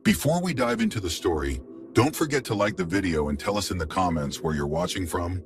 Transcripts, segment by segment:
Before we dive into the story, don't forget to like the video and tell us in the comments where you're watching from.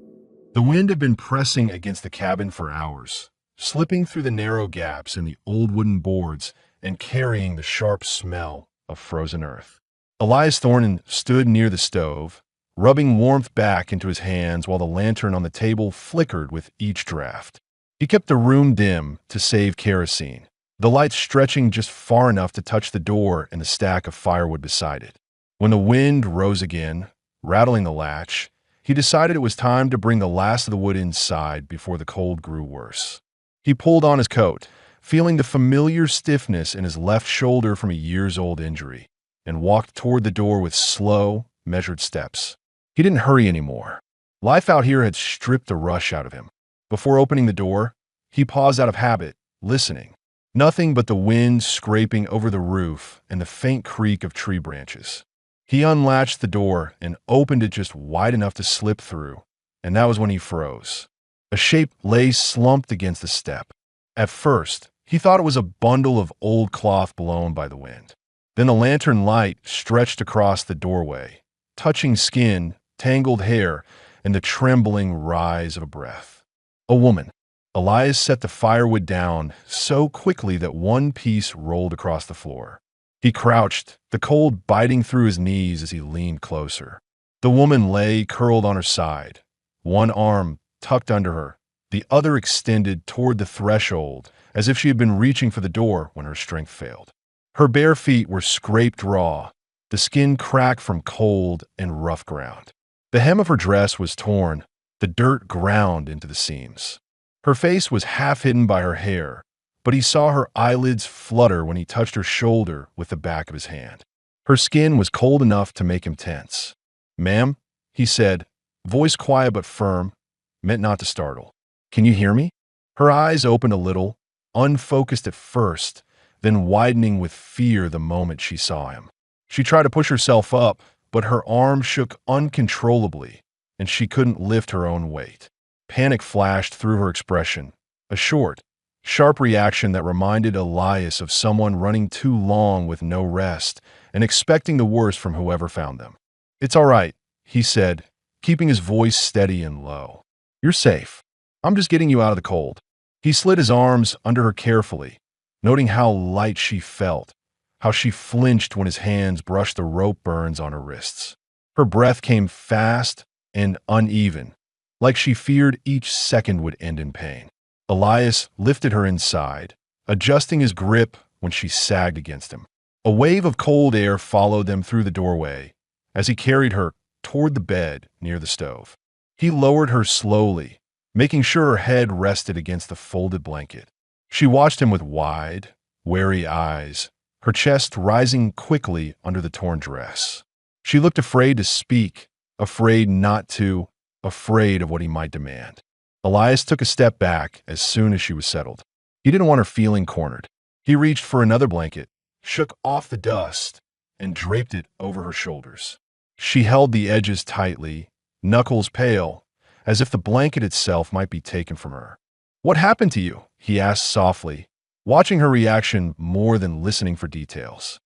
The wind had been pressing against the cabin for hours, slipping through the narrow gaps in the old wooden boards and carrying the sharp smell of frozen earth. Elias Thornton stood near the stove, rubbing warmth back into his hands while the lantern on the table flickered with each draft. He kept the room dim to save kerosene, the light stretching just far enough to touch the door and the stack of firewood beside it. When the wind rose again, rattling the latch, he decided it was time to bring the last of the wood inside before the cold grew worse. He pulled on his coat, feeling the familiar stiffness in his left shoulder from a years-old injury, and walked toward the door with slow, measured steps. He didn't hurry anymore. Life out here had stripped the rush out of him. Before opening the door, he paused out of habit, listening. Nothing but the wind scraping over the roof and the faint creak of tree branches. He unlatched the door and opened it just wide enough to slip through, and that was when he froze. A shape lay slumped against the step. At first, he thought it was a bundle of old cloth blown by the wind. Then the lantern light stretched across the doorway, touching skin, tangled hair, and the trembling rise of a breath. A woman. Elias set the firewood down so quickly that one piece rolled across the floor. He crouched, the cold biting through his knees as he leaned closer. The woman lay curled on her side, one arm tucked under her, the other extended toward the threshold, as if she had been reaching for the door when her strength failed. Her bare feet were scraped raw, the skin cracked from cold and rough ground. The hem of her dress was torn, the dirt ground into the seams. Her face was half hidden by her hair, but he saw her eyelids flutter when he touched her shoulder with the back of his hand. Her skin was cold enough to make him tense. "Ma'am," he said, voice quiet but firm, meant not to startle. "Can you hear me?" Her eyes opened a little, unfocused at first, then widening with fear the moment she saw him. She tried to push herself up, but her arm shook uncontrollably, and she couldn't lift her own weight. Panic flashed through her expression, a short, sharp reaction that reminded Elias of someone running too long with no rest and expecting the worst from whoever found them. "It's all right," he said, keeping his voice steady and low. "You're safe. I'm just getting you out of the cold." He slid his arms under her carefully, noting how light she felt, how she flinched when his hands brushed the rope burns on her wrists. Her breath came fast and uneven, like she feared each second would end in pain. Elias lifted her inside, adjusting his grip when she sagged against him. A wave of cold air followed them through the doorway as he carried her toward the bed near the stove. He lowered her slowly, making sure her head rested against the folded blanket. She watched him with wide, wary eyes, her chest rising quickly under the torn dress. She looked afraid to speak, afraid not to, afraid of what he might demand. Elias took a step back as soon as she was settled. He didn't want her feeling cornered. He reached for another blanket, shook off the dust, and draped it over her shoulders. She held the edges tightly, knuckles pale, as if the blanket itself might be taken from her. "What happened to you?" he asked softly, watching her reaction more than listening for details.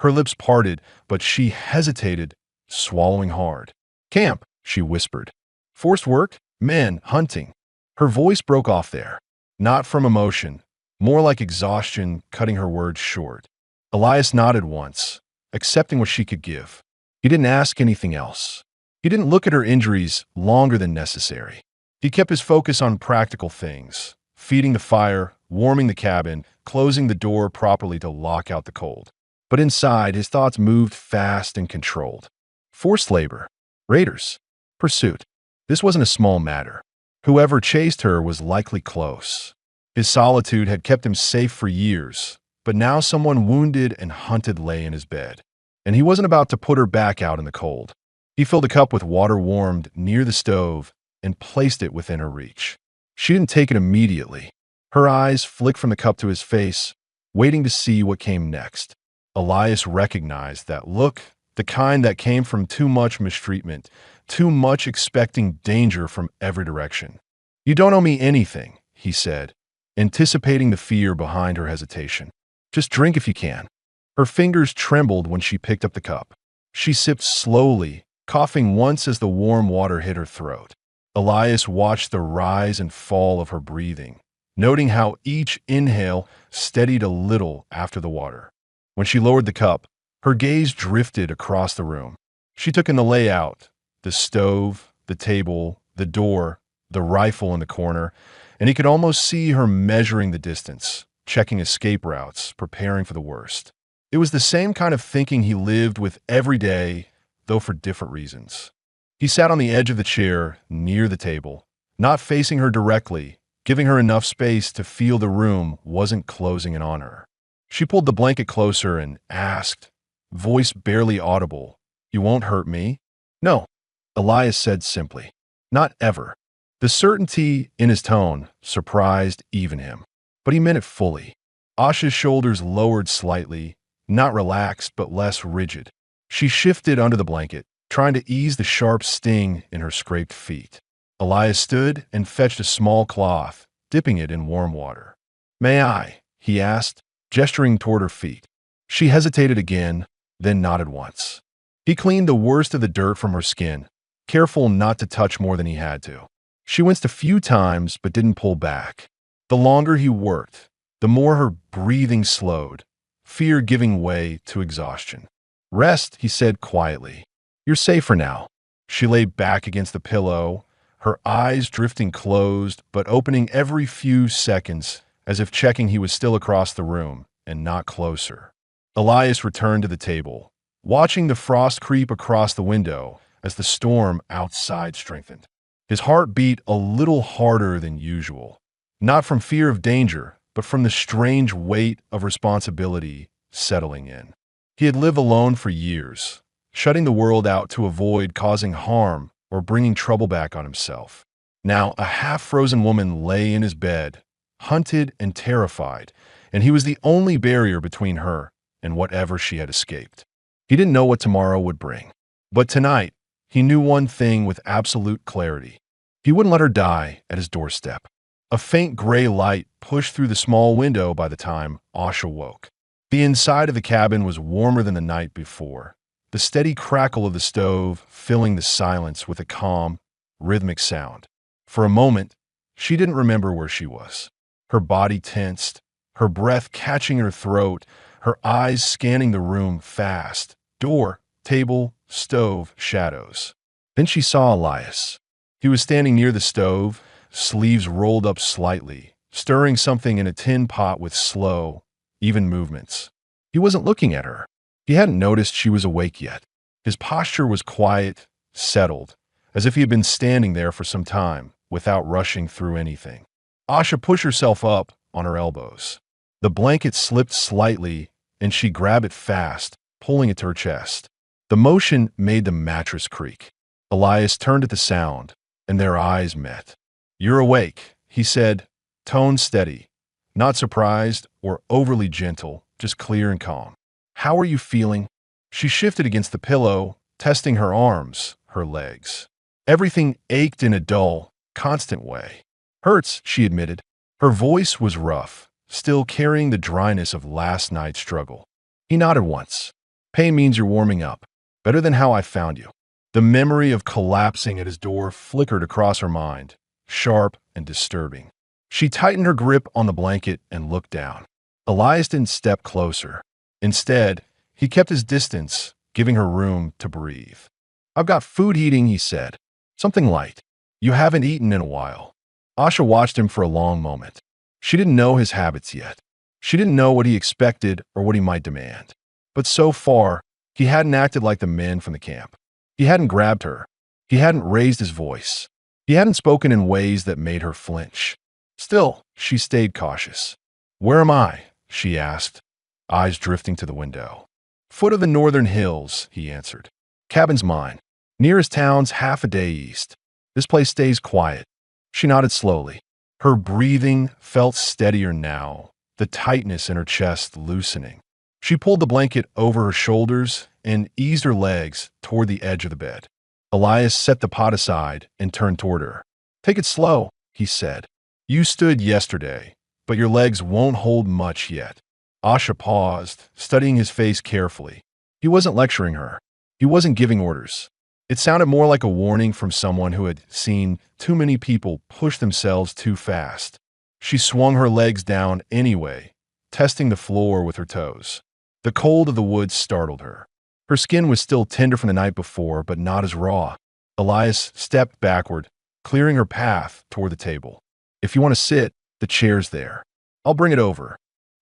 Her lips parted, but she hesitated, swallowing hard. "Camp," she whispered. "Forced work? Men, hunting." Her voice broke off there, not from emotion, more like exhaustion cutting her words short. Elias nodded once, accepting what she could give. He didn't ask anything else. He didn't look at her injuries longer than necessary. He kept his focus on practical things, feeding the fire, warming the cabin, closing the door properly to lock out the cold. But inside, his thoughts moved fast and controlled. Forced labor, raiders, pursuit. This wasn't a small matter. Whoever chased her was likely close. His solitude had kept him safe for years, but now someone wounded and hunted lay in his bed. And he wasn't about to put her back out in the cold. He filled a cup with water warmed near the stove and placed it within her reach. She didn't take it immediately. Her eyes flicked from the cup to his face, waiting to see what came next. Elias recognized that look, the kind that came from too much mistreatment, too much expecting danger from every direction. "You don't owe me anything," he said, anticipating the fear behind her hesitation. "Just drink if you can." Her fingers trembled when she picked up the cup. She sipped slowly, coughing once as the warm water hit her throat. Elias watched the rise and fall of her breathing, noting how each inhale steadied a little after the water. When she lowered the cup, her gaze drifted across the room. She took in the layout, the stove, the table, the door, the rifle in the corner, and he could almost see her measuring the distance, checking escape routes, preparing for the worst. It was the same kind of thinking he lived with every day, though for different reasons. He sat on the edge of the chair, near the table, not facing her directly, giving her enough space to feel the room wasn't closing in on her. She pulled the blanket closer and asked, voice barely audible, "You won't hurt me?" "No," Elias said simply. "Not ever." The certainty in his tone surprised even him, but he meant it fully. Asha's shoulders lowered slightly, not relaxed but less rigid. She shifted under the blanket, trying to ease the sharp sting in her scraped feet. Elias stood and fetched a small cloth, dipping it in warm water. "May I?" he asked, gesturing toward her feet. She hesitated again, then nodded once. He cleaned the worst of the dirt from her skin, careful not to touch more than he had to. She winced a few times but didn't pull back. The longer he worked, the more her breathing slowed, fear giving way to exhaustion. "Rest," he said quietly. "You're safer now." She lay back against the pillow, her eyes drifting closed but opening every few seconds as if checking he was still across the room and not closer. Elias returned to the table, watching the frost creep across the window as the storm outside strengthened. His heart beat a little harder than usual, not from fear of danger, but from the strange weight of responsibility settling in. He had lived alone for years, shutting the world out to avoid causing harm or bringing trouble back on himself. Now, a half-frozen woman lay in his bed, hunted and terrified, and he was the only barrier between her and whatever she had escaped. He didn't know what tomorrow would bring, but tonight, he knew one thing with absolute clarity. He wouldn't let her die at his doorstep. A faint gray light pushed through the small window by the time Asha woke. The inside of the cabin was warmer than the night before, the steady crackle of the stove filling the silence with a calm, rhythmic sound. For a moment, she didn't remember where she was. Her body tensed, her breath catching her throat, her eyes scanning the room fast. Door, table, stove, shadows. Then she saw Elias. He was standing near the stove, sleeves rolled up slightly, stirring something in a tin pot with slow, even movements. He wasn't looking at her. He hadn't noticed she was awake yet. His posture was quiet, settled, as if he had been standing there for some time, without rushing through anything. Asha pushed herself up on her elbows. The blanket slipped slightly, and she grabbed it fast, pulling it to her chest. The motion made the mattress creak. Elias turned at the sound, and their eyes met. "You're awake," he said, tone steady, not surprised or overly gentle, just clear and calm. "How are you feeling?" She shifted against the pillow, testing her arms, her legs. Everything ached in a dull, constant way. "Hurts," she admitted. Her voice was rough, still carrying the dryness of last night's struggle. He nodded once. "Pain means you're warming up. Better than how I found you." The memory of collapsing at his door flickered across her mind, sharp and disturbing. She tightened her grip on the blanket and looked down. Elias didn't step closer. Instead, he kept his distance, giving her room to breathe. "I've got food heating," he said. "Something light. You haven't eaten in a while." Asha watched him for a long moment. She didn't know his habits yet. She didn't know what he expected or what he might demand. But so far, he hadn't acted like the men from the camp. He hadn't grabbed her. He hadn't raised his voice. He hadn't spoken in ways that made her flinch. Still, she stayed cautious. "Where am I?" she asked, eyes drifting to the window. "Foot of the northern hills," he answered. "Cabin's mine. Nearest town's half a day east. This place stays quiet." She nodded slowly. Her breathing felt steadier now, the tightness in her chest loosening. She pulled the blanket over her shoulders and eased her legs toward the edge of the bed. Elias set the pot aside and turned toward her. "Take it slow," he said. "You stood yesterday, but your legs won't hold much yet." Asha paused, studying his face carefully. He wasn't lecturing her. He wasn't giving orders. It sounded more like a warning from someone who had seen too many people push themselves too fast. She swung her legs down anyway, testing the floor with her toes. The cold of the woods startled her. Her skin was still tender from the night before, but not as raw. Elias stepped backward, clearing her path toward the table. If you want to sit, the chair's there. I'll bring it over.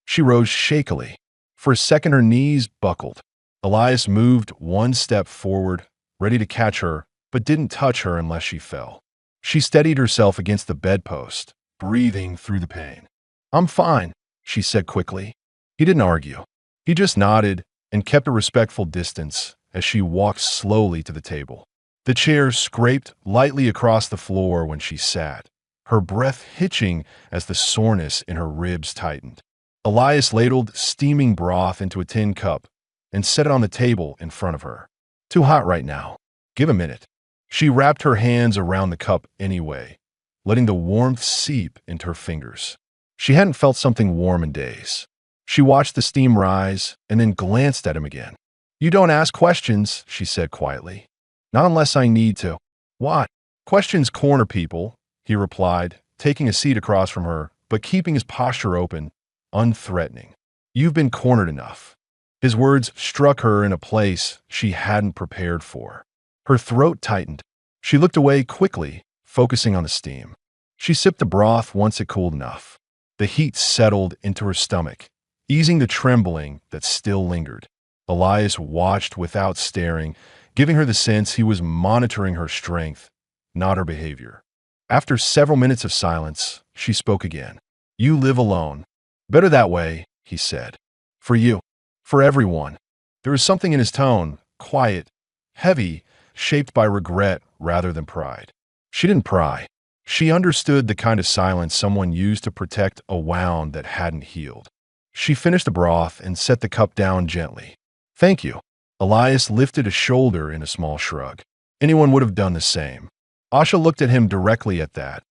She rose shakily. For a second, her knees buckled. Elias moved one step forward, ready to catch her, but didn't touch her unless she fell. She steadied herself against the bedpost, breathing through the pain. I'm fine, she said quickly. He didn't argue. He just nodded and kept a respectful distance as she walked slowly to the table. The chair scraped lightly across the floor when she sat, her breath hitching as the soreness in her ribs tightened. Elias ladled steaming broth into a tin cup and set it on the table in front of her. Too hot right now. Give a minute. She wrapped her hands around the cup anyway, letting the warmth seep into her fingers. She hadn't felt something warm in days. She watched the steam rise and then glanced at him again. You don't ask questions, she said quietly. Not unless I need to. What? Questions corner people, he replied, taking a seat across from her, but keeping his posture open, unthreatening. You've been cornered enough. His words struck her in a place she hadn't prepared for. Her throat tightened. She looked away quickly, focusing on the steam. She sipped the broth once it cooled enough. The heat settled into her stomach, easing the trembling that still lingered. Elias watched without staring, giving her the sense he was monitoring her strength, not her behavior. After several minutes of silence, she spoke again. You live alone. Better that way, he said. For you. For everyone. There was something in his tone, quiet, heavy, shaped by regret rather than pride. She didn't pry. She understood the kind of silence someone used to protect a wound that hadn't healed. She finished the broth and set the cup down gently. Thank you. Elias lifted a shoulder in a small shrug. Anyone would have done the same. Asha looked at him directly at that,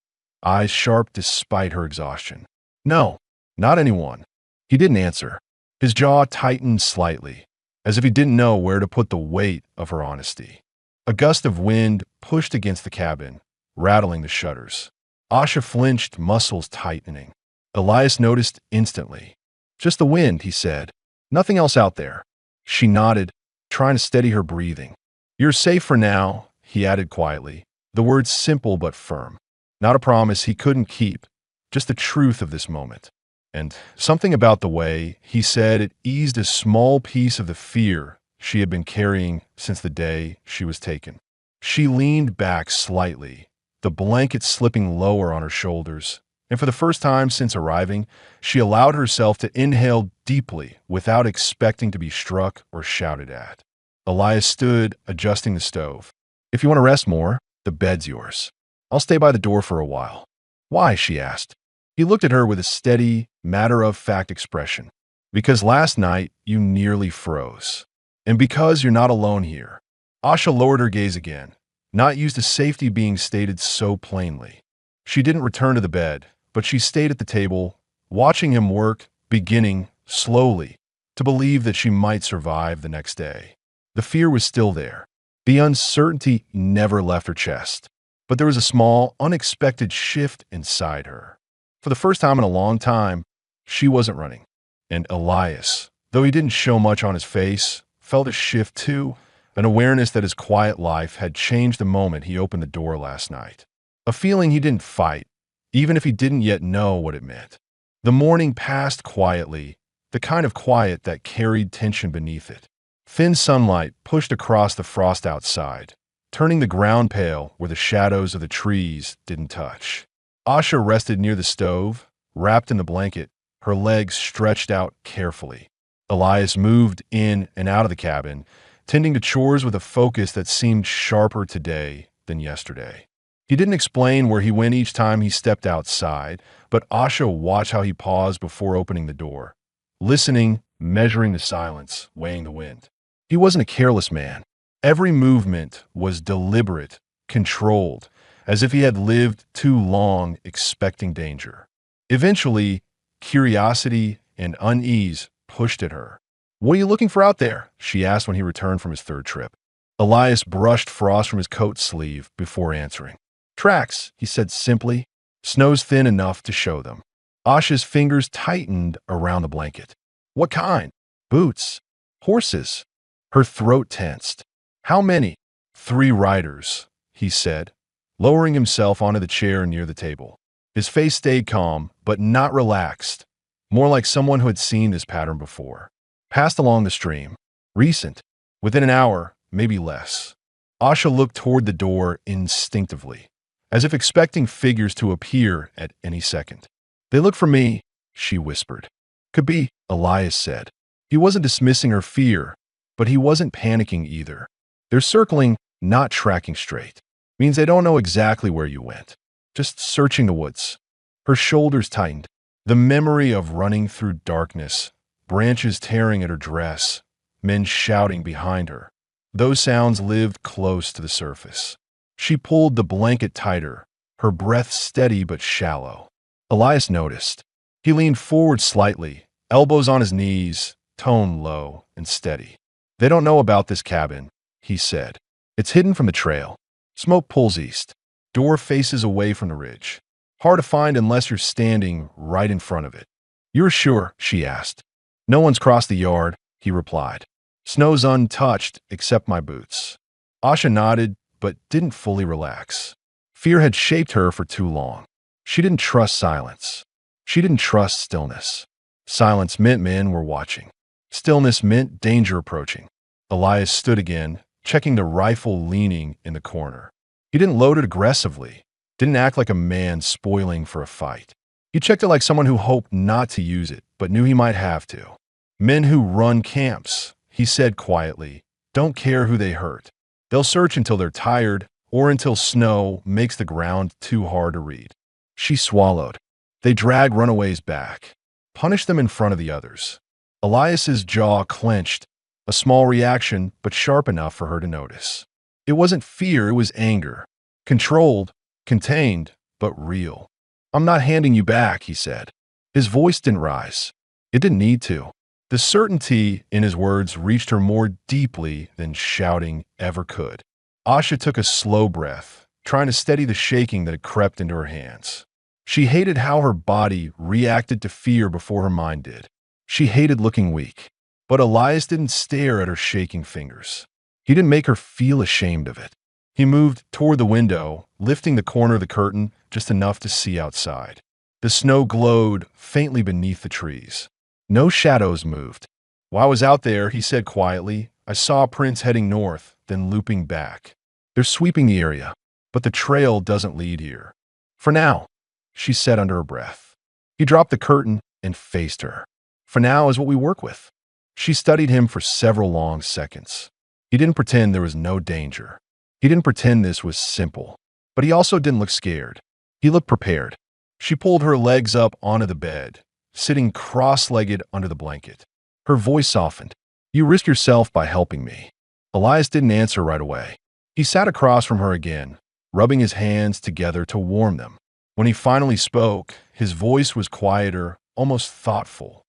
eyes sharp despite her exhaustion. No, not anyone. He didn't answer. His jaw tightened slightly, as if he didn't know where to put the weight of her honesty. A gust of wind pushed against the cabin, rattling the shutters. Asha flinched, muscles tightening. Elias noticed instantly. Just the wind, he said. Nothing else out there. She nodded, trying to steady her breathing. You're safe for now, he added quietly, the words simple but firm. Not a promise he couldn't keep, just the truth of this moment. And something about the way he said it eased a small piece of the fear she had been carrying since the day she was taken. She leaned back slightly, the blanket slipping lower on her shoulders, and for the first time since arriving, she allowed herself to inhale deeply without expecting to be struck or shouted at. Elias stood, adjusting the stove. If you want to rest more, the bed's yours. I'll stay by the door for a while. Why? She asked. He looked at her with a steady, matter-of-fact expression. Because last night, you nearly froze. And because you're not alone here. Asha lowered her gaze again, not used to safety being stated so plainly. She didn't return to the bed, but she stayed at the table, watching him work, beginning, slowly, to believe that she might survive the next day. The fear was still there. The uncertainty never left her chest. But there was a small, unexpected shift inside her. For the first time in a long time, she wasn't running. And Elias, though he didn't show much on his face, felt a shift too, an awareness that his quiet life had changed the moment he opened the door last night. A feeling he didn't fight, even if he didn't yet know what it meant. The morning passed quietly, the kind of quiet that carried tension beneath it. Thin sunlight pushed across the frost outside, turning the ground pale where the shadows of the trees didn't touch. Asha rested near the stove, wrapped in the blanket, her legs stretched out carefully. Elias moved in and out of the cabin, tending to chores with a focus that seemed sharper today than yesterday. He didn't explain where he went each time he stepped outside, but Asha watched how he paused before opening the door, listening, measuring the silence, weighing the wind. He wasn't a careless man. Every movement was deliberate, controlled, as if he had lived too long expecting danger. Eventually, curiosity and unease pushed at her. "What are you looking for out there?" she asked when he returned from his third trip. Elias brushed frost from his coat sleeve before answering. "Tracks," he said simply. "Snow's thin enough to show them." Asha's fingers tightened around the blanket. "What kind?" "Boots." "Horses." Her throat tensed. "How many?" "3 riders," he said, lowering himself onto the chair near the table. His face stayed calm, but not relaxed, more like someone who had seen this pattern before. "Passed along the stream. Recent. Within an hour, maybe less." Asha looked toward the door instinctively, as if expecting figures to appear at any second. "They look for me," she whispered. "Could be," Elias said. He wasn't dismissing her fear, but he wasn't panicking either. "They're circling, not tracking straight. Means they don't know exactly where you went. Just searching the woods." Her shoulders tightened. The memory of running through darkness, branches tearing at her dress, men shouting behind her. Those sounds lived close to the surface. She pulled the blanket tighter, her breath steady but shallow. Elias noticed. He leaned forward slightly, elbows on his knees, tone low and steady. "They don't know about this cabin," he said. "It's hidden from the trail. Smoke pulls east. Door faces away from the ridge. Hard to find unless you're standing right in front of it." "You're sure?" she asked. "No one's crossed the yard," he replied. "Snow's untouched except my boots." Asha nodded, but didn't fully relax. Fear had shaped her for too long. She didn't trust silence. She didn't trust stillness. Silence meant men were watching. Stillness meant danger approaching. Elias stood again, checking the rifle leaning in the corner. He didn't load it aggressively, didn't act like a man spoiling for a fight. He checked it like someone who hoped not to use it, but knew he might have to. "Men who run camps," he said quietly, "don't care who they hurt. They'll search until they're tired or until snow makes the ground too hard to read." She swallowed. "They drag runaways back. Punish them in front of the others." Elias's jaw clenched, a small reaction, but sharp enough for her to notice. It wasn't fear, it was anger. Controlled, contained, but real. "I'm not handing you back," he said. His voice didn't rise. It didn't need to. The certainty in his words reached her more deeply than shouting ever could. Asha took a slow breath, trying to steady the shaking that had crept into her hands. She hated how her body reacted to fear before her mind did. She hated looking weak. But Elias didn't stare at her shaking fingers. He didn't make her feel ashamed of it. He moved toward the window, lifting the corner of the curtain just enough to see outside. The snow glowed faintly beneath the trees. No shadows moved. "While I was out there," he said quietly, "I saw prints heading north, then looping back. They're sweeping the area, but the trail doesn't lead here. For now," she said under her breath. He dropped the curtain and faced her. "For now is what we work with." She studied him for several long seconds. He didn't pretend there was no danger. He didn't pretend this was simple. But he also didn't look scared. He looked prepared. She pulled her legs up onto the bed, sitting cross-legged under the blanket. Her voice softened. "You risk yourself by helping me." Elias didn't answer right away. He sat across from her again, rubbing his hands together to warm them. When he finally spoke, his voice was quieter, almost thoughtful.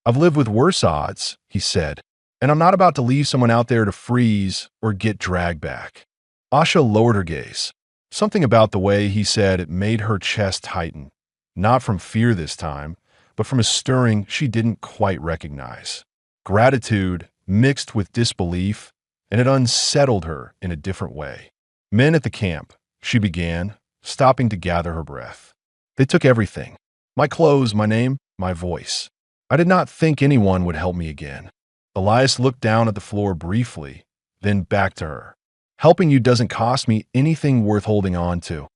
"I've lived with worse odds," he said, "and I'm not about to leave someone out there to freeze or get dragged back." Asha lowered her gaze. Something about the way he said it made her chest tighten, not from fear this time, but from a stirring she didn't quite recognize. Gratitude mixed with disbelief, and it unsettled her in a different way. "Men at the camp," she began, stopping to gather her breath. "They took everything. My clothes, my name, my voice. I did not think anyone would help me again." Elias looked down at the floor briefly, then back to her. "Helping you doesn't cost me anything worth holding on to."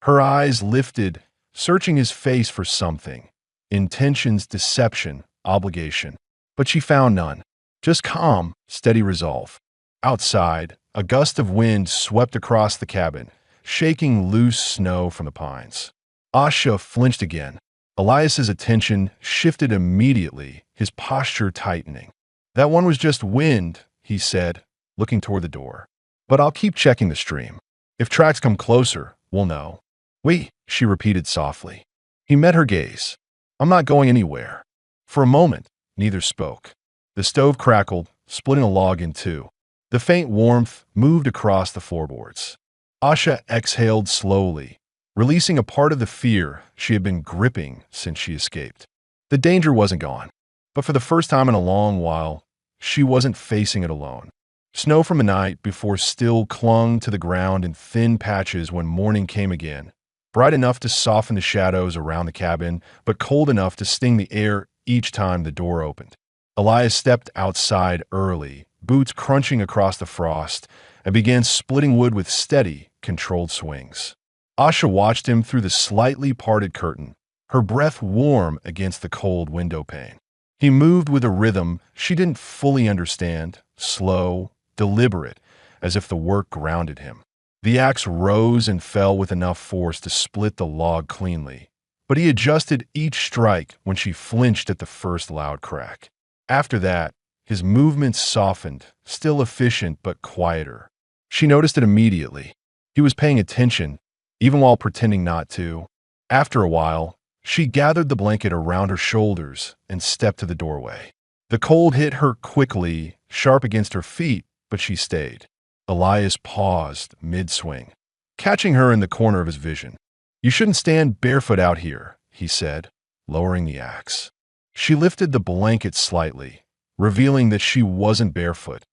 Her eyes lifted, searching his face for something. Intentions, deception, obligation. But she found none. Just calm, steady resolve. Outside, a gust of wind swept across the cabin, shaking loose snow from the pines. Asha flinched again. Elias's attention shifted immediately, his posture tightening. "That one was just wind," he said, looking toward the door. "But I'll keep checking the stream. If tracks come closer, we'll know." "We," she repeated softly. He met her gaze. "I'm not going anywhere." For a moment, Neither spoke. The stove crackled, splitting a log in two. The faint warmth moved across the floorboards. Asha exhaled slowly, releasing a part of the fear she had been gripping since she escaped. The danger wasn't gone, but for the first time in a long while, she wasn't facing it alone. Snow from the night before still clung to the ground in thin patches when morning came again, bright enough to soften the shadows around the cabin, but cold enough to sting the air each time the door opened. Elias stepped outside early, boots crunching across the frost, and began splitting wood with steady, controlled swings. Asha watched him through the slightly parted curtain, her breath warm against the cold window pane. He moved with a rhythm she didn't fully understand, slow, deliberate, as if the work grounded him. The axe rose and fell with enough force to split the log cleanly, but he adjusted each strike when she flinched at the first loud crack. After that, his movements softened, still efficient but quieter. She noticed it immediately. He was paying attention, even while pretending not to. After a while, she gathered the blanket around her shoulders and stepped to the doorway. The cold hit her quickly, sharp against her feet, but she stayed. Elias paused mid-swing, catching her in the corner of his vision. "You shouldn't stand barefoot out here," he said, lowering the axe. She lifted the blanket slightly, revealing that she wasn't barefoot.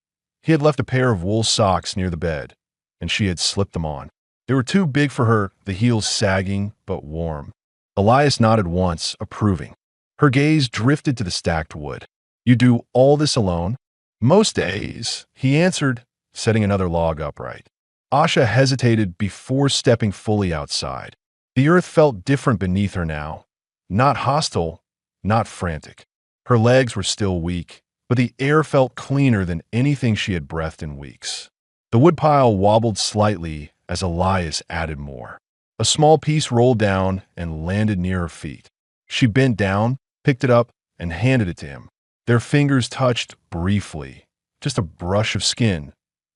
He had left a pair of wool socks near the bed, and she had slipped them on. They were too big for her, the heels sagging but warm. Elias nodded once, approving. Her gaze drifted to the stacked wood. "You do all this alone?" "Most days," he answered, setting another log upright. Asha hesitated before stepping fully outside. The earth felt different beneath her now. Not hostile, not frantic. Her legs were still weak, but the air felt cleaner than anything she had breathed in weeks. The woodpile wobbled slightly as Elias added more. A small piece rolled down and landed near her feet. She bent down, picked it up, and handed it to him. Their fingers touched briefly, just a brush of skin,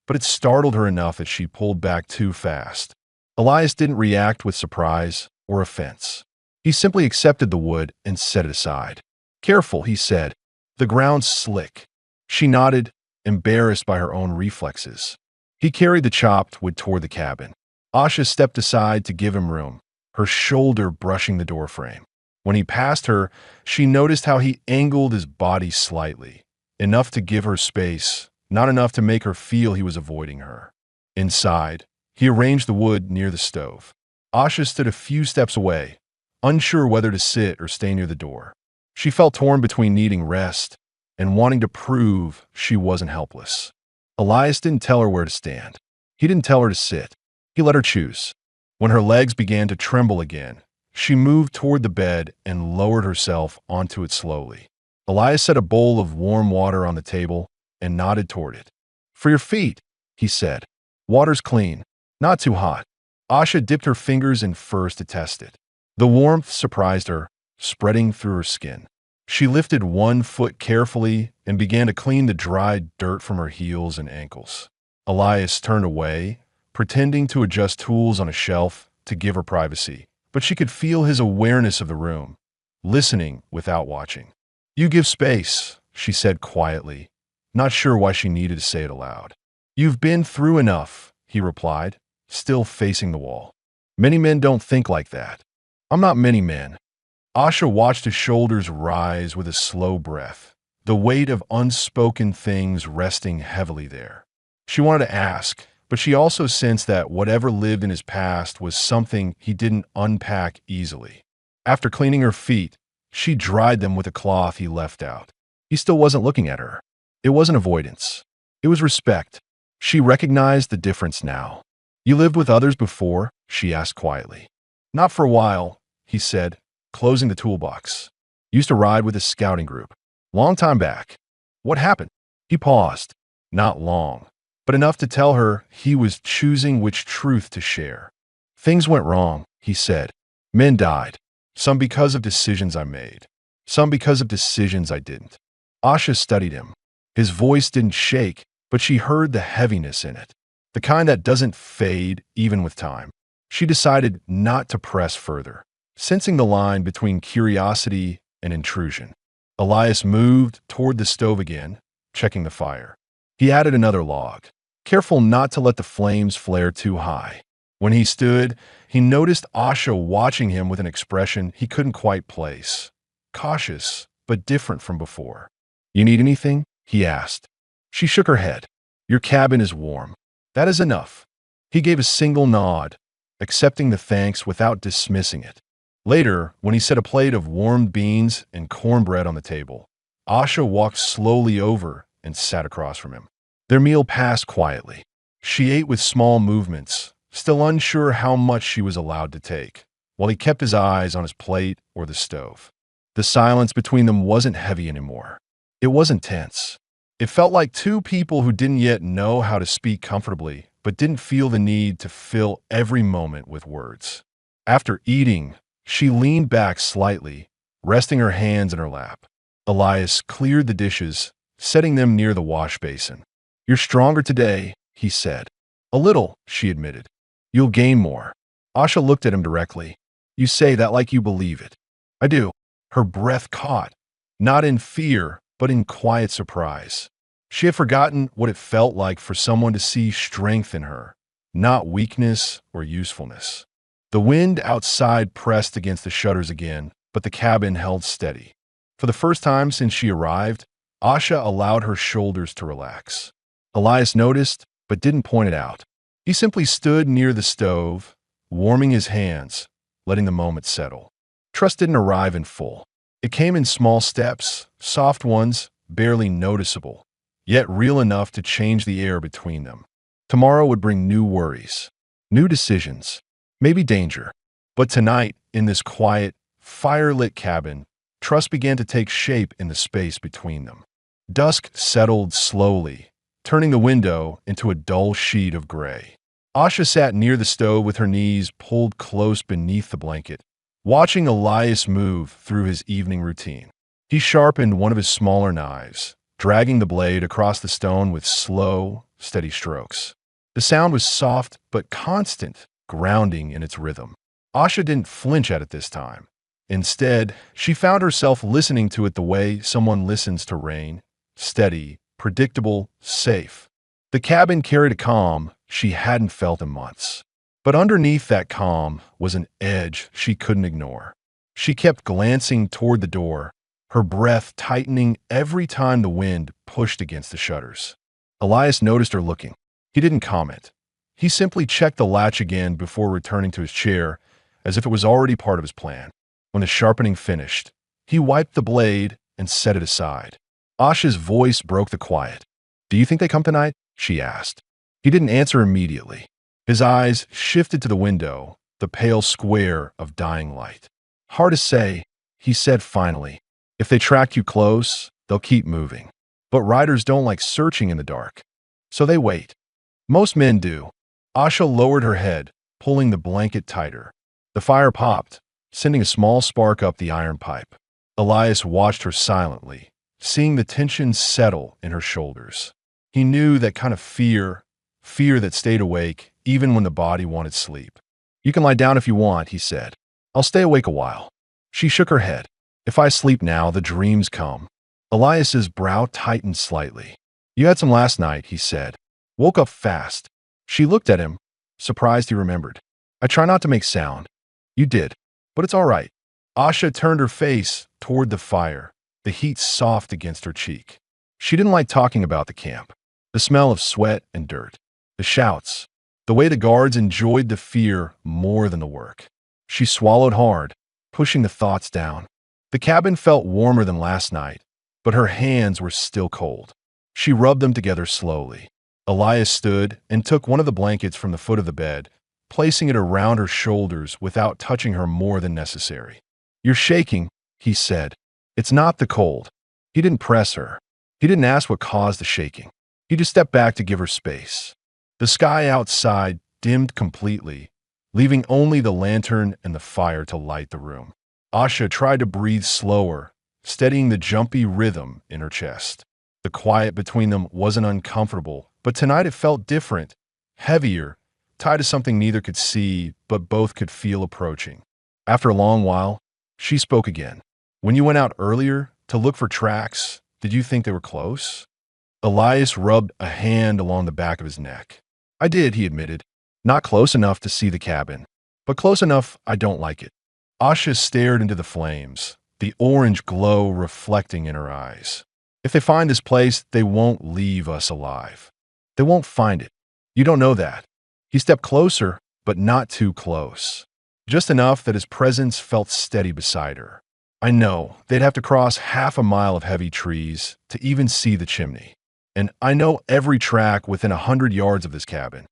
but it startled her enough that she pulled back too fast. Elias didn't react with surprise or offense. He simply accepted the wood and set it aside. "Careful," he said. "The ground's slick." She nodded, embarrassed by her own reflexes. He carried the chopped wood toward the cabin. Asha stepped aside to give him room, her shoulder brushing the doorframe. When he passed her, she noticed how he angled his body slightly, enough to give her space, not enough to make her feel he was avoiding her. Inside, he arranged the wood near the stove. Asha stood a few steps away, unsure whether to sit or stay near the door. She felt torn between needing rest and wanting to prove she wasn't helpless. Elias didn't tell her where to stand. He didn't tell her to sit. He let her choose. When her legs began to tremble again, she moved toward the bed and lowered herself onto it slowly. Elias set a bowl of warm water on the table and nodded toward it. "For your feet," he said. "Water's clean, not too hot." Asha dipped her fingers in first to test it. The warmth surprised her, spreading through her skin. She lifted one foot carefully and began to clean the dried dirt from her heels and ankles. Elias turned away, pretending to adjust tools on a shelf to give her privacy, but she could feel his awareness of the room, listening without watching. "You give space," she said quietly, not sure why she needed to say it aloud. "You've been through enough," he replied, still facing the wall. "Many men don't think like that." "I'm not many men." Asha watched his shoulders rise with a slow breath, the weight of unspoken things resting heavily there. She wanted to ask, but she also sensed that whatever lived in his past was something he didn't unpack easily. After cleaning her feet, she dried them with a cloth he left out. He still wasn't looking at her. It wasn't avoidance. It was respect. She recognized the difference now. "You lived with others before?" she asked quietly. "Not for a while," he said, closing the toolbox. "Used to ride with a scouting group. Long time back." "What happened?" He paused. Not long, but enough to tell her he was choosing which truth to share. "Things went wrong," he said. "Men died. Some because of decisions I made. Some because of decisions I didn't." Asha studied him. His voice didn't shake, but she heard the heaviness in it, the kind that doesn't fade even with time. She decided not to press further, sensing the line between curiosity and intrusion. Elias moved toward the stove again, checking the fire. He added another log, careful not to let the flames flare too high. When he stood, he noticed Asha watching him with an expression he couldn't quite place. Cautious, but different from before. "You need anything?" he asked. She shook her head. "Your cabin is warm. That is enough." He gave a single nod, accepting the thanks without dismissing it. Later, when he set a plate of warmed beans and cornbread on the table, Asha walked slowly over and sat across from him. Their meal passed quietly. She ate with small movements, still unsure how much she was allowed to take, while he kept his eyes on his plate or the stove. The silence between them wasn't heavy anymore. It wasn't tense. It felt like two people who didn't yet know how to speak comfortably, but didn't feel the need to fill every moment with words. After eating, she leaned back slightly, resting her hands in her lap. Elias cleared the dishes, setting them near the wash basin. "You're stronger today," he said. "A little," she admitted. "You'll gain more." Asha looked at him directly. "You say that like you believe it." "I do." Her breath caught, not in fear, but in quiet surprise. She had forgotten what it felt like for someone to see strength in her, not weakness or usefulness. The wind outside pressed against the shutters again, but the cabin held steady. For the first time since she arrived, Asha allowed her shoulders to relax. Elias noticed, but didn't point it out. He simply stood near the stove, warming his hands, letting the moment settle. Trust didn't arrive in full. It came in small steps, soft ones, barely noticeable, yet real enough to change the air between them. Tomorrow would bring new worries, new decisions, maybe danger. But tonight, in this quiet, fire-lit cabin, trust began to take shape in the space between them. Dusk settled slowly, turning the window into a dull sheet of gray. Asha sat near the stove with her knees pulled close beneath the blanket, watching Elias move through his evening routine. He sharpened one of his smaller knives, dragging the blade across the stone with slow, steady strokes. The sound was soft but constant, grounding in its rhythm. Asha didn't flinch at it this time. Instead, she found herself listening to it the way someone listens to rain, steady, predictable, safe. The cabin carried a calm she hadn't felt in months. But underneath that calm was an edge she couldn't ignore. She kept glancing toward the door, her breath tightening every time the wind pushed against the shutters. Elias noticed her looking. He didn't comment. He simply checked the latch again before returning to his chair, as if it was already part of his plan. When the sharpening finished, he wiped the blade and set it aside. Asha's voice broke the quiet. "Do you think they come tonight?" she asked. He didn't answer immediately. His eyes shifted to the window, the pale square of dying light. "Hard to say," he said finally. "If they track you close, they'll keep moving. But riders don't like searching in the dark. So they wait. Most men do." Asha lowered her head, pulling the blanket tighter. The fire popped, sending a small spark up the iron pipe. Elias watched her silently, seeing the tension settle in her shoulders. He knew that kind of fear that stayed awake even when the body wanted sleep. "You can lie down if you want," he said. "I'll stay awake a while." She shook her head. "If I sleep now, the dreams come." Elias's brow tightened slightly. "You had some last night," he said. "Woke up fast." She looked at him, surprised he remembered. "I try not to make sound." "You did, but it's all right." Asha turned her face toward the fire, the heat soft against her cheek. She didn't like talking about the camp, the smell of sweat and dirt, the shouts, the way the guards enjoyed the fear more than the work. She swallowed hard, pushing the thoughts down. The cabin felt warmer than last night, but her hands were still cold. She rubbed them together slowly. Elias stood and took one of the blankets from the foot of the bed, placing it around her shoulders without touching her more than necessary. "You're shaking," he said. "It's not the cold." He didn't press her. He didn't ask what caused the shaking. He just stepped back to give her space. The sky outside dimmed completely, leaving only the lantern and the fire to light the room. Asha tried to breathe slower, steadying the jumpy rhythm in her chest. The quiet between them wasn't uncomfortable, but tonight it felt different, heavier, tied to something neither could see, but both could feel approaching. After a long while, she spoke again. "When you went out earlier, To look for tracks? Did you think they were close? Elias rubbed a hand along the back of his neck. I did, he admitted. Not close enough to see the cabin, but close enough I don't like it. Asha stared into the flames, the orange glow reflecting in her eyes. If they find this place, they won't leave us alive. They won't find it. You don't know that. He stepped closer, but not too close. Just enough that his presence felt steady beside her. I know they'd have to cross half a mile of heavy trees to even see the chimney. And I know every track within 100 yards of this cabin.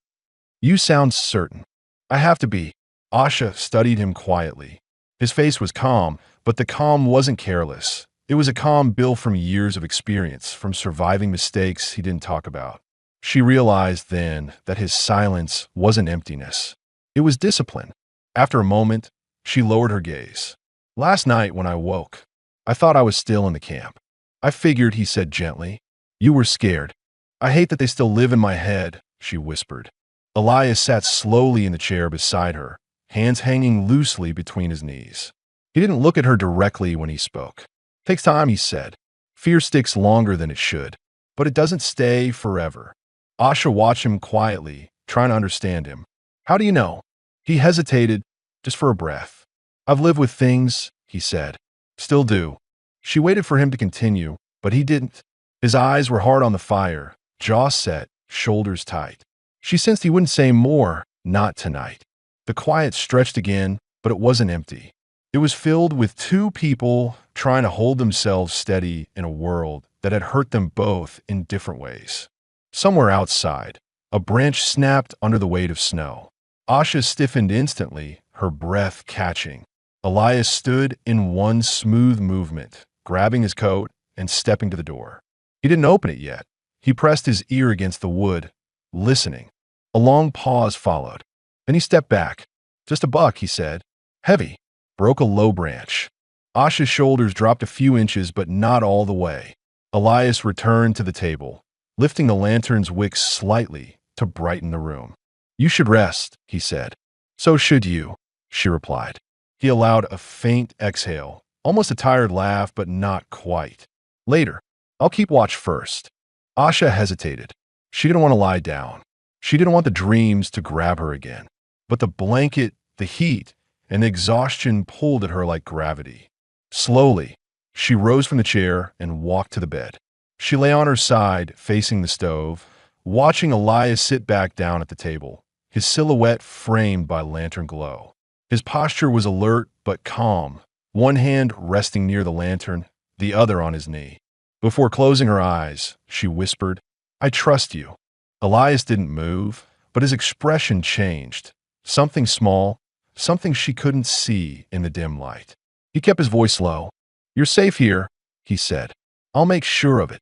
You sound certain. I have to be. Asha studied him quietly. His face was calm, but the calm wasn't careless. It was a calm built from years of experience, from surviving mistakes he didn't talk about. She realized then that his silence wasn't emptiness. It was discipline. After a moment, she lowered her gaze. Last night when I woke, I thought I was still in the camp. I figured, he said gently. You were scared. I hate that they still live in my head, she whispered. Elias sat slowly in the chair beside her, hands hanging loosely between his knees. He didn't look at her directly when he spoke. Takes time, he said. Fear sticks longer than it should, but it doesn't stay forever. Asha watched him quietly, trying to understand him. How do you know? He hesitated, just for a breath. I've lived with things, he said. Still do. She waited for him to continue, but he didn't. His eyes were hard on the fire, jaw set, shoulders tight. She sensed he wouldn't say more, not tonight. The quiet stretched again, but it wasn't empty. It was filled with two people trying to hold themselves steady in a world that had hurt them both in different ways. Somewhere outside, a branch snapped under the weight of snow. Asha stiffened instantly, her breath catching. Elias stood in one smooth movement, grabbing his coat and stepping to the door. He didn't open it yet. He pressed his ear against the wood, listening. A long pause followed. Then he stepped back. Just a buck, he said. Heavy. Broke a low branch. Asha's shoulders dropped a few inches, but not all the way. Elias returned to the table, lifting the lantern's wick slightly to brighten the room. You should rest, he said. So should you, she replied. He allowed a faint exhale, almost a tired laugh, but not quite. Later. I'll keep watch first. Asha hesitated. She didn't want to lie down. She didn't want the dreams to grab her again. But the blanket, the heat, and exhaustion pulled at her like gravity. Slowly, she rose from the chair and walked to the bed. She lay on her side, facing the stove, watching Elias sit back down at the table, his silhouette framed by lantern glow. His posture was alert but calm, one hand resting near the lantern, the other on his knee. Before closing her eyes, she whispered, I trust you. Elias didn't move, but his expression changed. Something small, something she couldn't see in the dim light. He kept his voice low. You're safe here, he said. I'll make sure of it.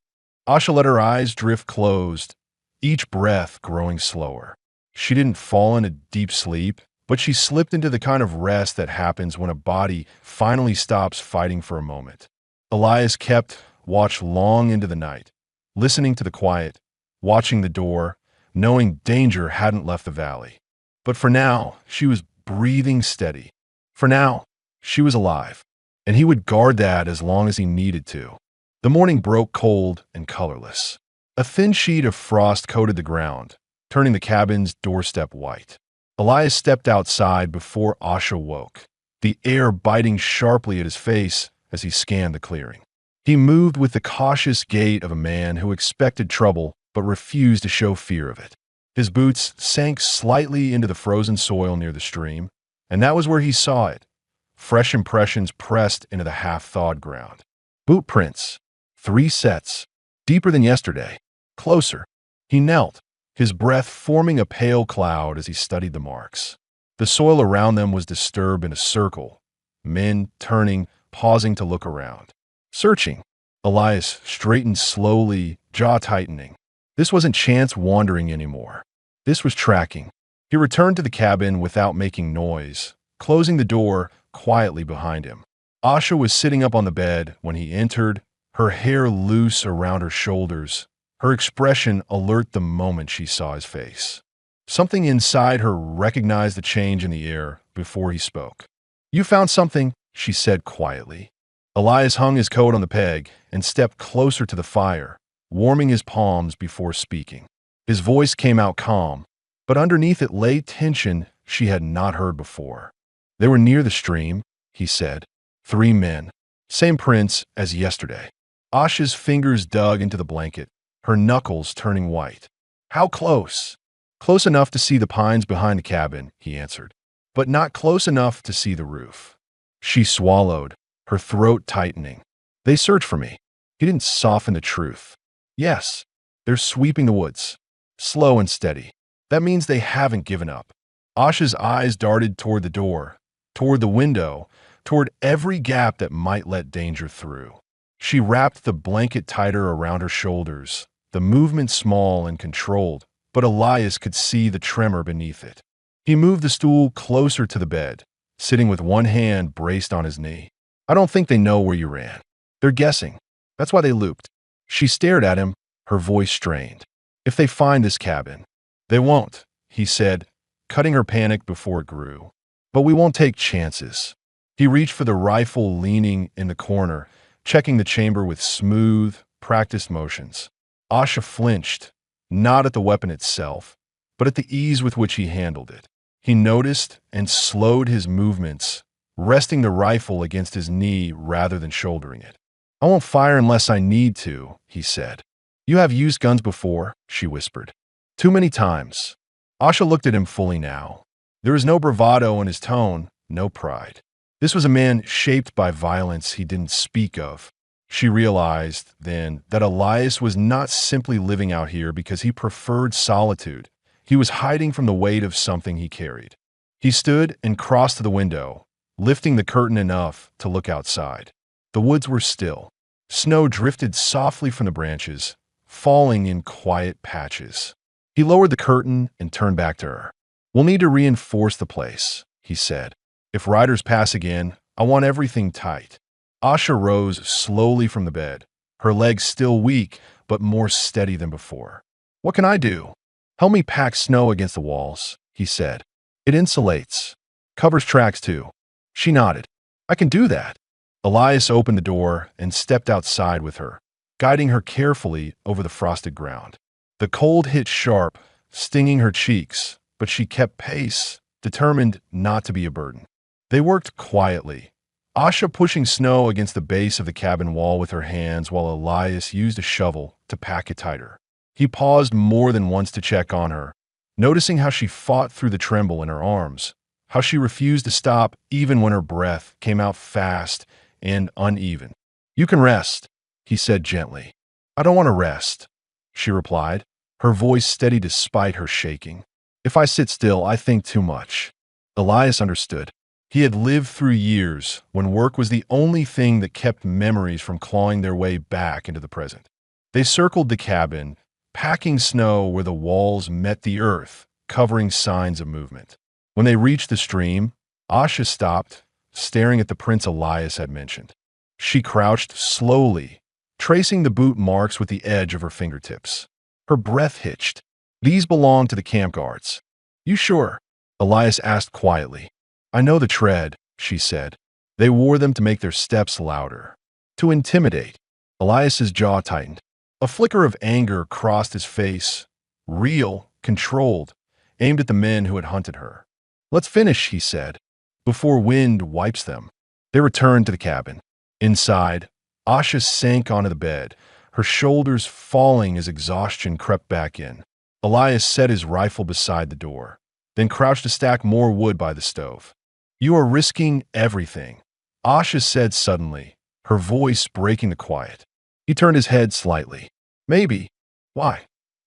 Asha let her eyes drift closed, each breath growing slower. She didn't fall into deep sleep, but she slipped into the kind of rest that happens when a body finally stops fighting for a moment. Elias kept watch long into the night, listening to the quiet, watching the door, knowing danger hadn't left the valley. But for now, she was breathing steady. For now, she was alive, and he would guard that as long as he needed to. The morning broke cold and colorless. A thin sheet of frost coated the ground, turning the cabin's doorstep white. Elias stepped outside before Asha woke, the air biting sharply at his face as he scanned the clearing. He moved with the cautious gait of a man who expected trouble but refused to show fear of it. His boots sank slightly into the frozen soil near the stream, and that was where he saw it. Fresh impressions pressed into the half-thawed ground. Boot prints. 3 sets. Deeper than yesterday. Closer. He knelt, his breath forming a pale cloud as he studied the marks. The soil around them was disturbed in a circle, men turning, pausing to look around. Searching. Elias straightened slowly, jaw tightening. This wasn't chance wandering anymore. This was tracking. He returned to the cabin without making noise, closing the door quietly behind him. Asha was sitting up on the bed when he entered, her hair loose around her shoulders, her expression alert the moment she saw his face. Something inside her recognized the change in the air before he spoke. You found something, she said quietly. Elias hung his coat on the peg and stepped closer to the fire, warming his palms before speaking. His voice came out calm, but underneath it lay tension she had not heard before. They were near the stream, he said. 3 men. Same prints as yesterday. Asha's fingers dug into the blanket, her knuckles turning white. How close? Close enough to see the pines behind the cabin, he answered, but not close enough to see the roof. She swallowed, her throat tightening. They searched for me. He didn't soften the truth. Yes, they're sweeping the woods. Slow and steady. That means they haven't given up. Asha's eyes darted toward the door, toward the window, toward every gap that might let danger through. She wrapped the blanket tighter around her shoulders, the movement small and controlled, but Elias could see the tremor beneath it. He moved the stool closer to the bed, sitting with one hand braced on his knee. I don't think they know where you ran. They're guessing. That's why they looped. She stared at him, her voice strained. If they find this cabin, they won't, he said, cutting her panic before it grew. But we won't take chances. He reached for the rifle leaning in the corner, checking the chamber with smooth, practiced motions. Asha flinched, not at the weapon itself, but at the ease with which he handled it. He noticed and slowed his movements, resting the rifle against his knee rather than shouldering it. I won't fire unless I need to, he said. You have used guns before, she whispered. Too many times. Asha looked at him fully now. There was no bravado in his tone, no pride. This was a man shaped by violence he didn't speak of. She realized, then, that Elias was not simply living out here because he preferred solitude. He was hiding from the weight of something he carried. He stood and crossed to the window, lifting the curtain enough to look outside. The woods were still. Snow drifted softly from the branches, falling in quiet patches. He lowered the curtain and turned back to her. We'll need to reinforce the place, he said. If riders pass again, I want everything tight. Asha rose slowly from the bed, her legs still weak but more steady than before. What can I do? Help me pack snow against the walls, he said. It insulates. Covers tracks too. She nodded. I can do that. Elias opened the door and stepped outside with her, guiding her carefully over the frosted ground. The cold hit sharp, stinging her cheeks, but she kept pace, determined not to be a burden. They worked quietly, Asha pushing snow against the base of the cabin wall with her hands while Elias used a shovel to pack it tighter. He paused more than once to check on her, noticing how she fought through the tremble in her arms, how she refused to stop even when her breath came out fast and uneven. You can rest, he said gently. I don't want to rest, she replied, her voice steady despite her shaking. If I sit still, I think too much. Elias understood. He had lived through years when work was the only thing that kept memories from clawing their way back into the present. They circled the cabin, packing snow where the walls met the earth, covering signs of movement. When they reached the stream, Asha stopped, staring at the prints Elias had mentioned. She crouched slowly, tracing the boot marks with the edge of her fingertips. Her breath hitched. These belong to the camp guards. You sure? Elias asked quietly. I know the tread, she said. They wore them to make their steps louder. To intimidate. Elias's jaw tightened. A flicker of anger crossed his face. Real, controlled, aimed at the men who had hunted her. Let's finish, he said, before wind wipes them. They returned to the cabin. Inside, Asha sank onto the bed, her shoulders falling as exhaustion crept back in. Elias set his rifle beside the door, then crouched to stack more wood by the stove. You are risking everything, Asha said suddenly, her voice breaking the quiet. He turned his head slightly. Maybe. Why?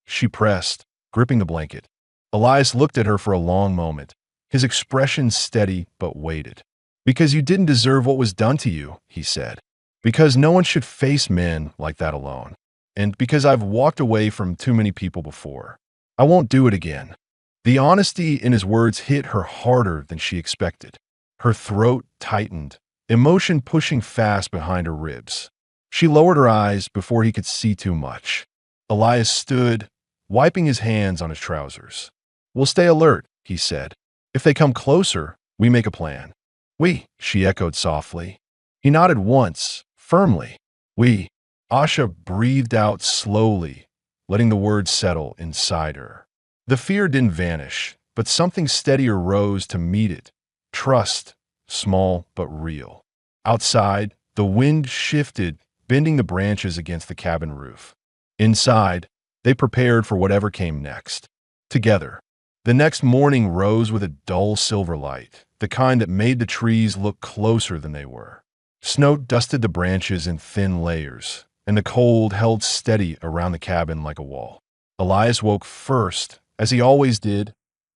She pressed, gripping the blanket. Elias looked at her for a long moment, his expression steady but weighted. Because you didn't deserve what was done to you, he said. Because no one should face men like that alone. And because I've walked away from too many people before. I won't do it again. The honesty in his words hit her harder than she expected. Her throat tightened, emotion pushing fast behind her ribs. She lowered her eyes before he could see too much. Elias stood, wiping his hands on his trousers. We'll stay alert, he said. If they come closer, we make a plan. We, she echoed softly. He nodded once, firmly. We. Asha breathed out slowly, letting the words settle inside her. The fear didn't vanish, but something steadier rose to meet it. Trust, small but real. Outside, the wind shifted, bending the branches against the cabin roof. Inside, they prepared for whatever came next. Together. The next morning rose with a dull silver light, the kind that made the trees look closer than they were. Snow dusted the branches in thin layers, and the cold held steady around the cabin like a wall. Elias woke first, as he always did,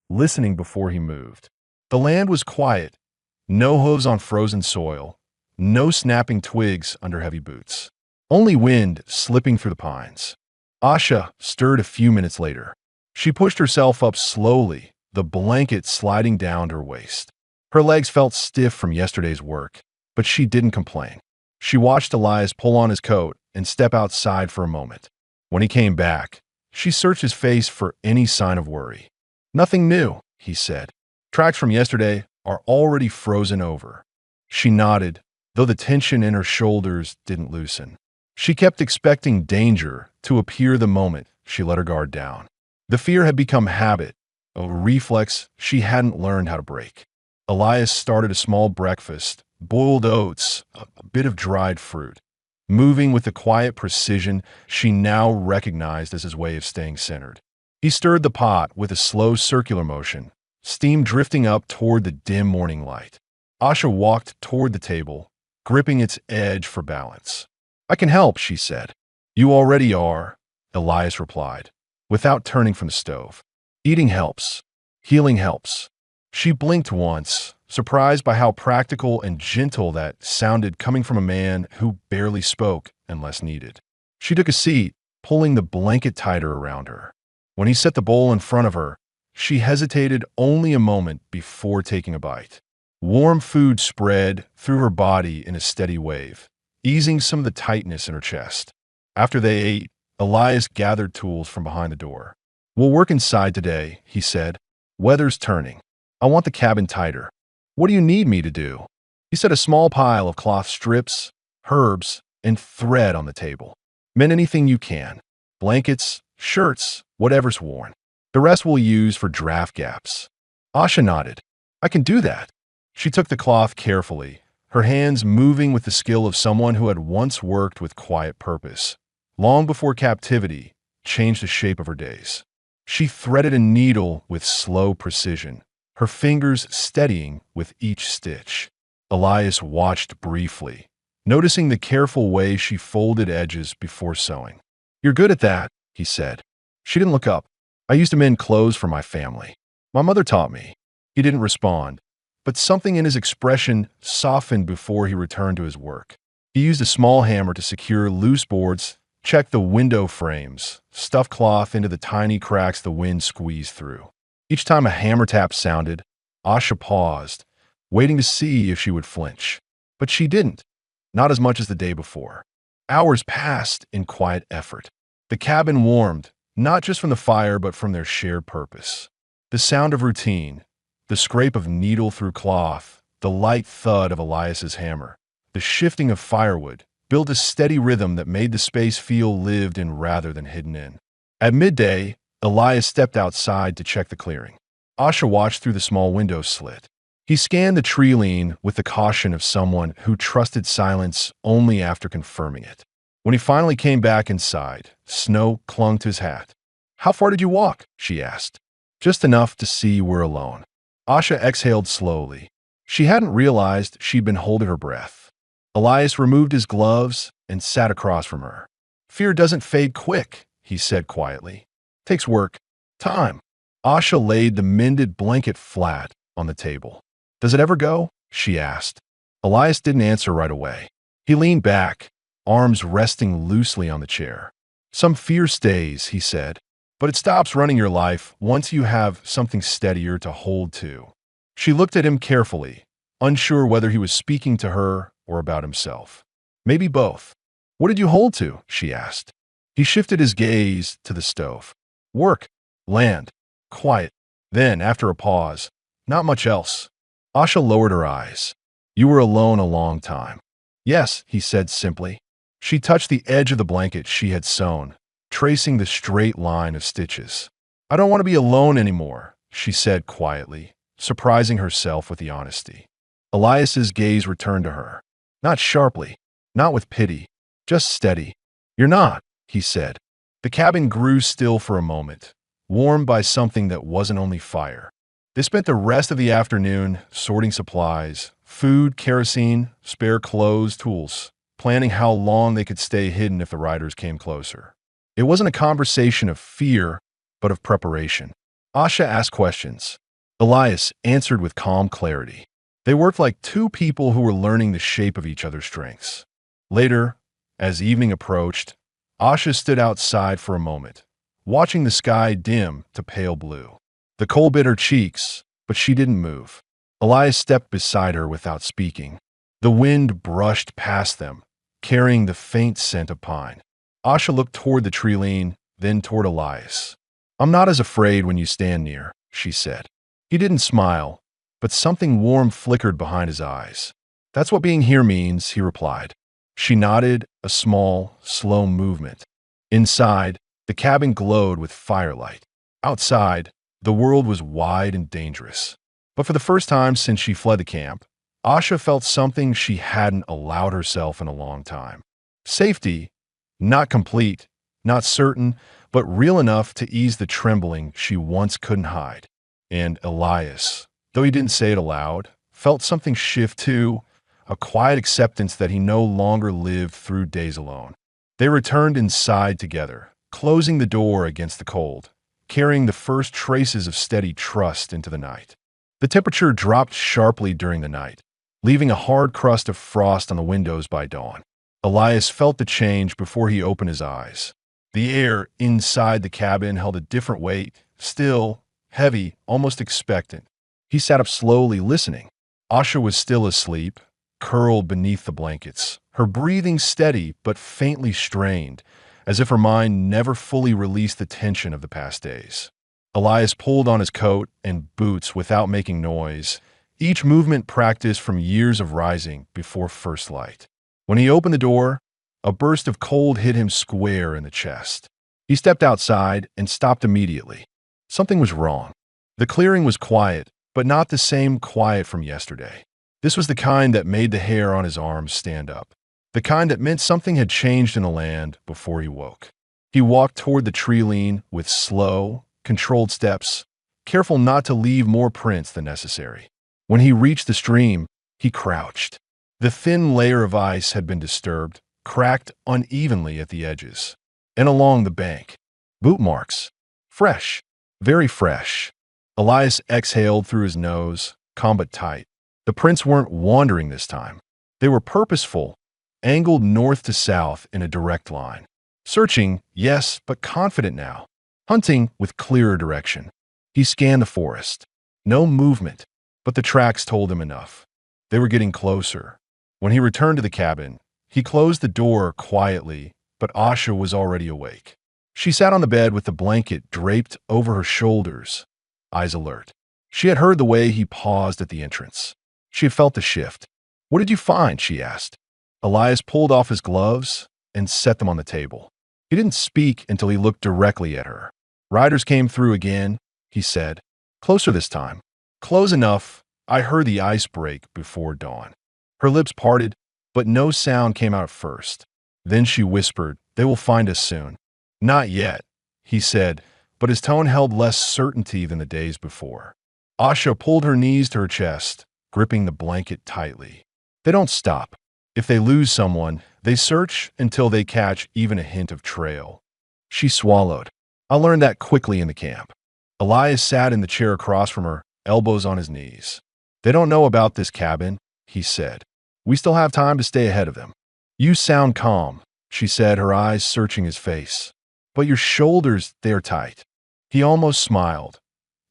listening before he moved. The land was quiet, no hooves on frozen soil, no snapping twigs under heavy boots. Only wind slipping through the pines. Asha stirred a few minutes later. She pushed herself up slowly, the blanket sliding down her waist. Her legs felt stiff from yesterday's work, but she didn't complain. She watched Elias pull on his coat and step outside for a moment. When he came back, she searched his face for any sign of worry. "Nothing new," he said. "Tracks from yesterday are already frozen over." She nodded, though the tension in her shoulders didn't loosen. She kept expecting danger to appear the moment she let her guard down. The fear had become habit, a reflex she hadn't learned how to break. Elias started a small breakfast, boiled oats, a bit of dried fruit, moving with the quiet precision she now recognized as his way of staying centered. He stirred the pot with a slow circular motion, steam drifting up toward the dim morning light. Asha walked toward the table, gripping its edge for balance. "I can help," she said. "You already are," Elias replied, without turning from the stove. "Eating helps. Healing helps." She blinked once, surprised by how practical and gentle that sounded coming from a man who barely spoke unless needed. She took a seat, pulling the blanket tighter around her. When he set the bowl in front of her, she hesitated only a moment before taking a bite. Warm food spread through her body in a steady wave, easing some of the tightness in her chest. After they ate, Elias gathered tools from behind the door. "We'll work inside today," he said. "Weather's turning. I want the cabin tighter." "What do you need me to do?" He set a small pile of cloth strips, herbs, and thread on the table. "Mend anything you can. Blankets, shirts, whatever's worn. The rest we'll use for draft gaps." Asha nodded. "I can do that." She took the cloth carefully, her hands moving with the skill of someone who had once worked with quiet purpose, long before captivity changed the shape of her days. She threaded a needle with slow precision, her fingers steadying with each stitch. Elias watched briefly, noticing the careful way she folded edges before sewing. "You're good at that," he said. She didn't look up. "I used to mend clothes for my family. My mother taught me." He didn't respond, but something in his expression softened before he returned to his work. He used a small hammer to secure loose boards, check the window frames, stuff cloth into the tiny cracks the wind squeezed through. Each time a hammer tap sounded, Asha paused, waiting to see if she would flinch. But she didn't, not as much as the day before. Hours passed in quiet effort. The cabin warmed, not just from the fire but from their shared purpose. The sound of routine, the scrape of needle through cloth, the light thud of Elias's hammer, the shifting of firewood, built a steady rhythm that made the space feel lived in rather than hidden in. At midday, Elias stepped outside to check the clearing. Asha watched through the small window slit. He scanned the tree line with the caution of someone who trusted silence only after confirming it. When he finally came back inside, snow clung to his hat. "How far did you walk?" she asked. "Just enough to see you were alone." Asha exhaled slowly. She hadn't realized she'd been holding her breath. Elias removed his gloves and sat across from her. "Fear doesn't fade quick," he said quietly. "Takes work. Time." Asha laid the mended blanket flat on the table. "Does it ever go?" she asked. Elias didn't answer right away. He leaned back, arms resting loosely on the chair. "Some fear stays," he said, "but it stops running your life once you have something steadier to hold to." She looked at him carefully, unsure whether he was speaking to her or about himself. "Maybe both." "What did you hold to?" she asked. He shifted his gaze to the stove. "Work, land, quiet." Then, after a pause, "Not much else." Asha lowered her eyes. "You were alone a long time." Yes, he said simply. She touched the edge of the blanket she had sewn, tracing the straight line of stitches. I don't want to be alone anymore, she said quietly, surprising herself with the honesty. Elias's gaze returned to her. Not sharply, not with pity, just steady. You're not, he said. The cabin grew still for a moment, warmed by something that wasn't only fire. They spent the rest of the afternoon sorting supplies, food, kerosene, spare clothes, tools, planning how long they could stay hidden if the riders came closer. It wasn't a conversation of fear, but of preparation. Asha asked questions. Elias answered with calm clarity. They worked like two people who were learning the shape of each other's strengths. Later, as evening approached, Asha stood outside for a moment, watching the sky dim to pale blue. The cold bit her cheeks, but she didn't move. Elias stepped beside her without speaking. The wind brushed past them, carrying the faint scent of pine. Asha looked toward the tree lean, then toward Elias. I'm not as afraid when you stand near, she said. He didn't smile, but something warm flickered behind his eyes. That's what being here means, he replied. She nodded, a small, slow movement. Inside, the cabin glowed with firelight. Outside, the world was wide and dangerous. But for the first time since she fled the camp, Asha felt something she hadn't allowed herself in a long time. Safety, not complete, not certain, but real enough to ease the trembling she once couldn't hide. And Elias, though he didn't say it aloud, felt something shift too, a quiet acceptance that he no longer lived through days alone. They returned inside together, closing the door against the cold, carrying the first traces of steady trust into the night. The temperature dropped sharply during the night, leaving a hard crust of frost on the windows by dawn. Elias felt the change before he opened his eyes. The air inside the cabin held a different weight, still, heavy, almost expectant. He sat up slowly, listening. Asha was still asleep, curled beneath the blankets, her breathing steady but faintly strained, as if her mind never fully released the tension of the past days. Elias pulled on his coat and boots without making noise, each movement practiced from years of rising before first light. When he opened the door, a burst of cold hit him square in the chest. He stepped outside and stopped immediately. Something was wrong. The clearing was quiet, but not the same quiet from yesterday. This was the kind that made the hair on his arms stand up, the kind that meant something had changed in the land before he woke. He walked toward the tree lean with slow, controlled steps, careful not to leave more prints than necessary. When he reached the stream, he crouched. The thin layer of ice had been disturbed, cracked unevenly at the edges. And along the bank, boot marks. Fresh, very fresh. Elias exhaled through his nose, calm but tight. The prints weren't wandering this time. They were purposeful, angled north to south in a direct line. Searching, yes, but confident now. Hunting with clearer direction. He scanned the forest. No movement, but the tracks told him enough. They were getting closer. When he returned to the cabin, he closed the door quietly, but Asha was already awake. She sat on the bed with the blanket draped over her shoulders, eyes alert. She had heard the way he paused at the entrance. She had felt the shift. What did you find? She asked. Elias pulled off his gloves and set them on the table. He didn't speak until he looked directly at her. Riders came through again, he said. Closer this time. Close enough, I heard the ice break before dawn. Her lips parted, but no sound came out at first. Then she whispered, they will find us soon. Not yet, he said, but his tone held less certainty than the days before. Asha pulled her knees to her chest, gripping the blanket tightly. They don't stop. If they lose someone, they search until they catch even a hint of trail. She swallowed. I learned that quickly in the camp. Elias sat in the chair across from her, elbows on his knees. They don't know about this cabin, he said. We still have time to stay ahead of them. You sound calm, she said, her eyes searching his face. But your shoulders, they're tight. He almost smiled.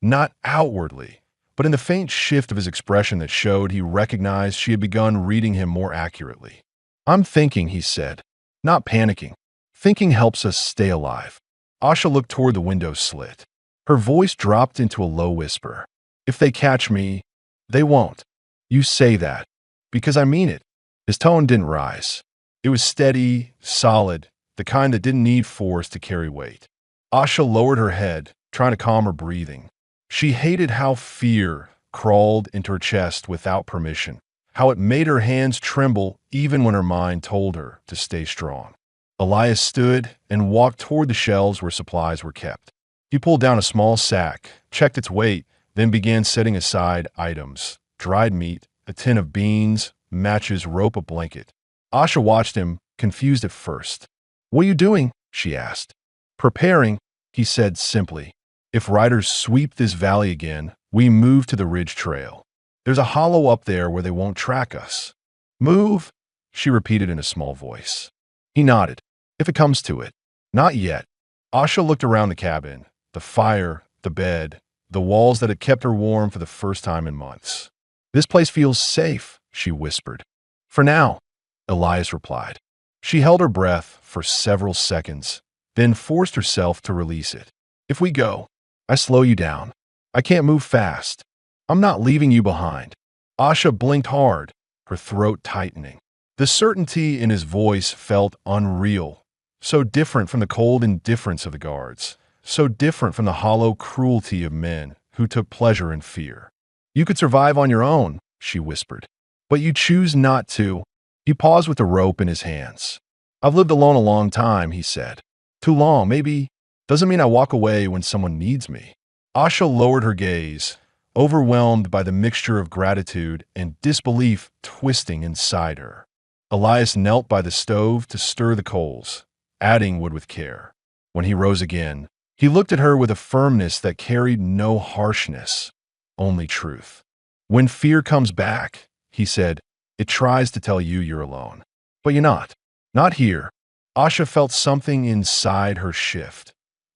Not outwardly, but in the faint shift of his expression that showed he recognized she had begun reading him more accurately. I'm thinking, he said, not panicking. Thinking helps us stay alive. Asha looked toward the window slit. Her voice dropped into a low whisper. If they catch me, they won't. You say that. Because I mean it. His tone didn't rise. It was steady, solid, the kind that didn't need force to carry weight. Asha lowered her head, trying to calm her breathing. She hated how fear crawled into her chest without permission, how it made her hands tremble even when her mind told her to stay strong. Elias stood and walked toward the shelves where supplies were kept. He pulled down a small sack, checked its weight, then began setting aside items: dried meat, a tin of beans, matches, rope, a blanket. Asha watched him, confused at first. "What are you doing?" she asked. "Preparing," he said simply. "If riders sweep this valley again, we move to the ridge trail. There's a hollow up there where they won't track us." "Move?" she repeated in a small voice. He nodded. "If it comes to it." "Not yet." Asha looked around the cabin, the fire, the bed, the walls that had kept her warm for the first time in months. "This place feels safe," she whispered. "For now," Elias replied. She held her breath for several seconds, then forced herself to release it. "If we go, I slow you down. I can't move fast. I'm not leaving you behind." Asha blinked hard, her throat tightening. The certainty in his voice felt unreal, so different from the cold indifference of the guards, so different from the hollow cruelty of men who took pleasure in fear. "You could survive on your own," she whispered. "But you choose not to." He paused with the rope in his hands. "I've lived alone a long time," he said. "Too long, maybe. Doesn't mean I walk away when someone needs me." Asha lowered her gaze, overwhelmed by the mixture of gratitude and disbelief twisting inside her. Elias knelt by the stove to stir the coals, adding wood with care. When he rose again, he looked at her with a firmness that carried no harshness, only truth. "When fear comes back," he said, "it tries to tell you you're alone. But you're not. Not here." Asha felt something inside her shift.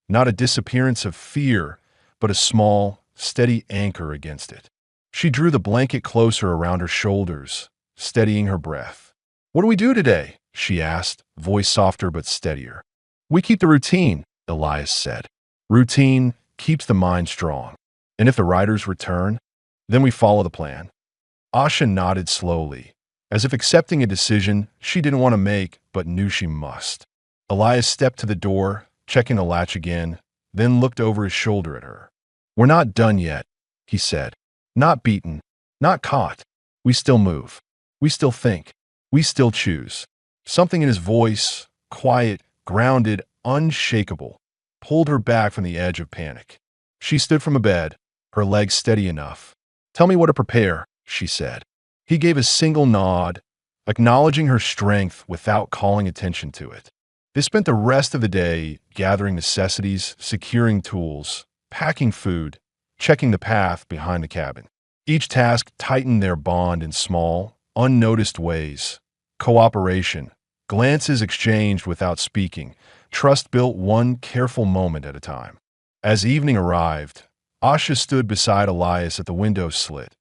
Not a disappearance of fear, but a small, steady anchor against it. She drew the blanket closer around her shoulders, steadying her breath. "What do we do today?" she asked, voice softer but steadier. "We keep the routine," Elias said. "Routine keeps the mind strong. And if the riders return, then we follow the plan." Asha nodded slowly, as if accepting a decision she didn't want to make but knew she must. Elias stepped to the door, checking the latch again, then looked over his shoulder at her. "We're not done yet," he said. "Not beaten, not caught. We still move. We still think. We still choose." Something in his voice, quiet, grounded, unshakable, pulled her back from the edge of panic. She stood from a bed, her legs steady enough. "Tell me what to prepare," she said. He gave a single nod, acknowledging her strength without calling attention to it. They spent the rest of the day gathering necessities, securing tools, packing food, checking the path behind the cabin. Each task tightened their bond in small, unnoticed ways. Cooperation, glances exchanged without speaking, trust built one careful moment at a time. As evening arrived, Asha stood beside Elias at the window slit,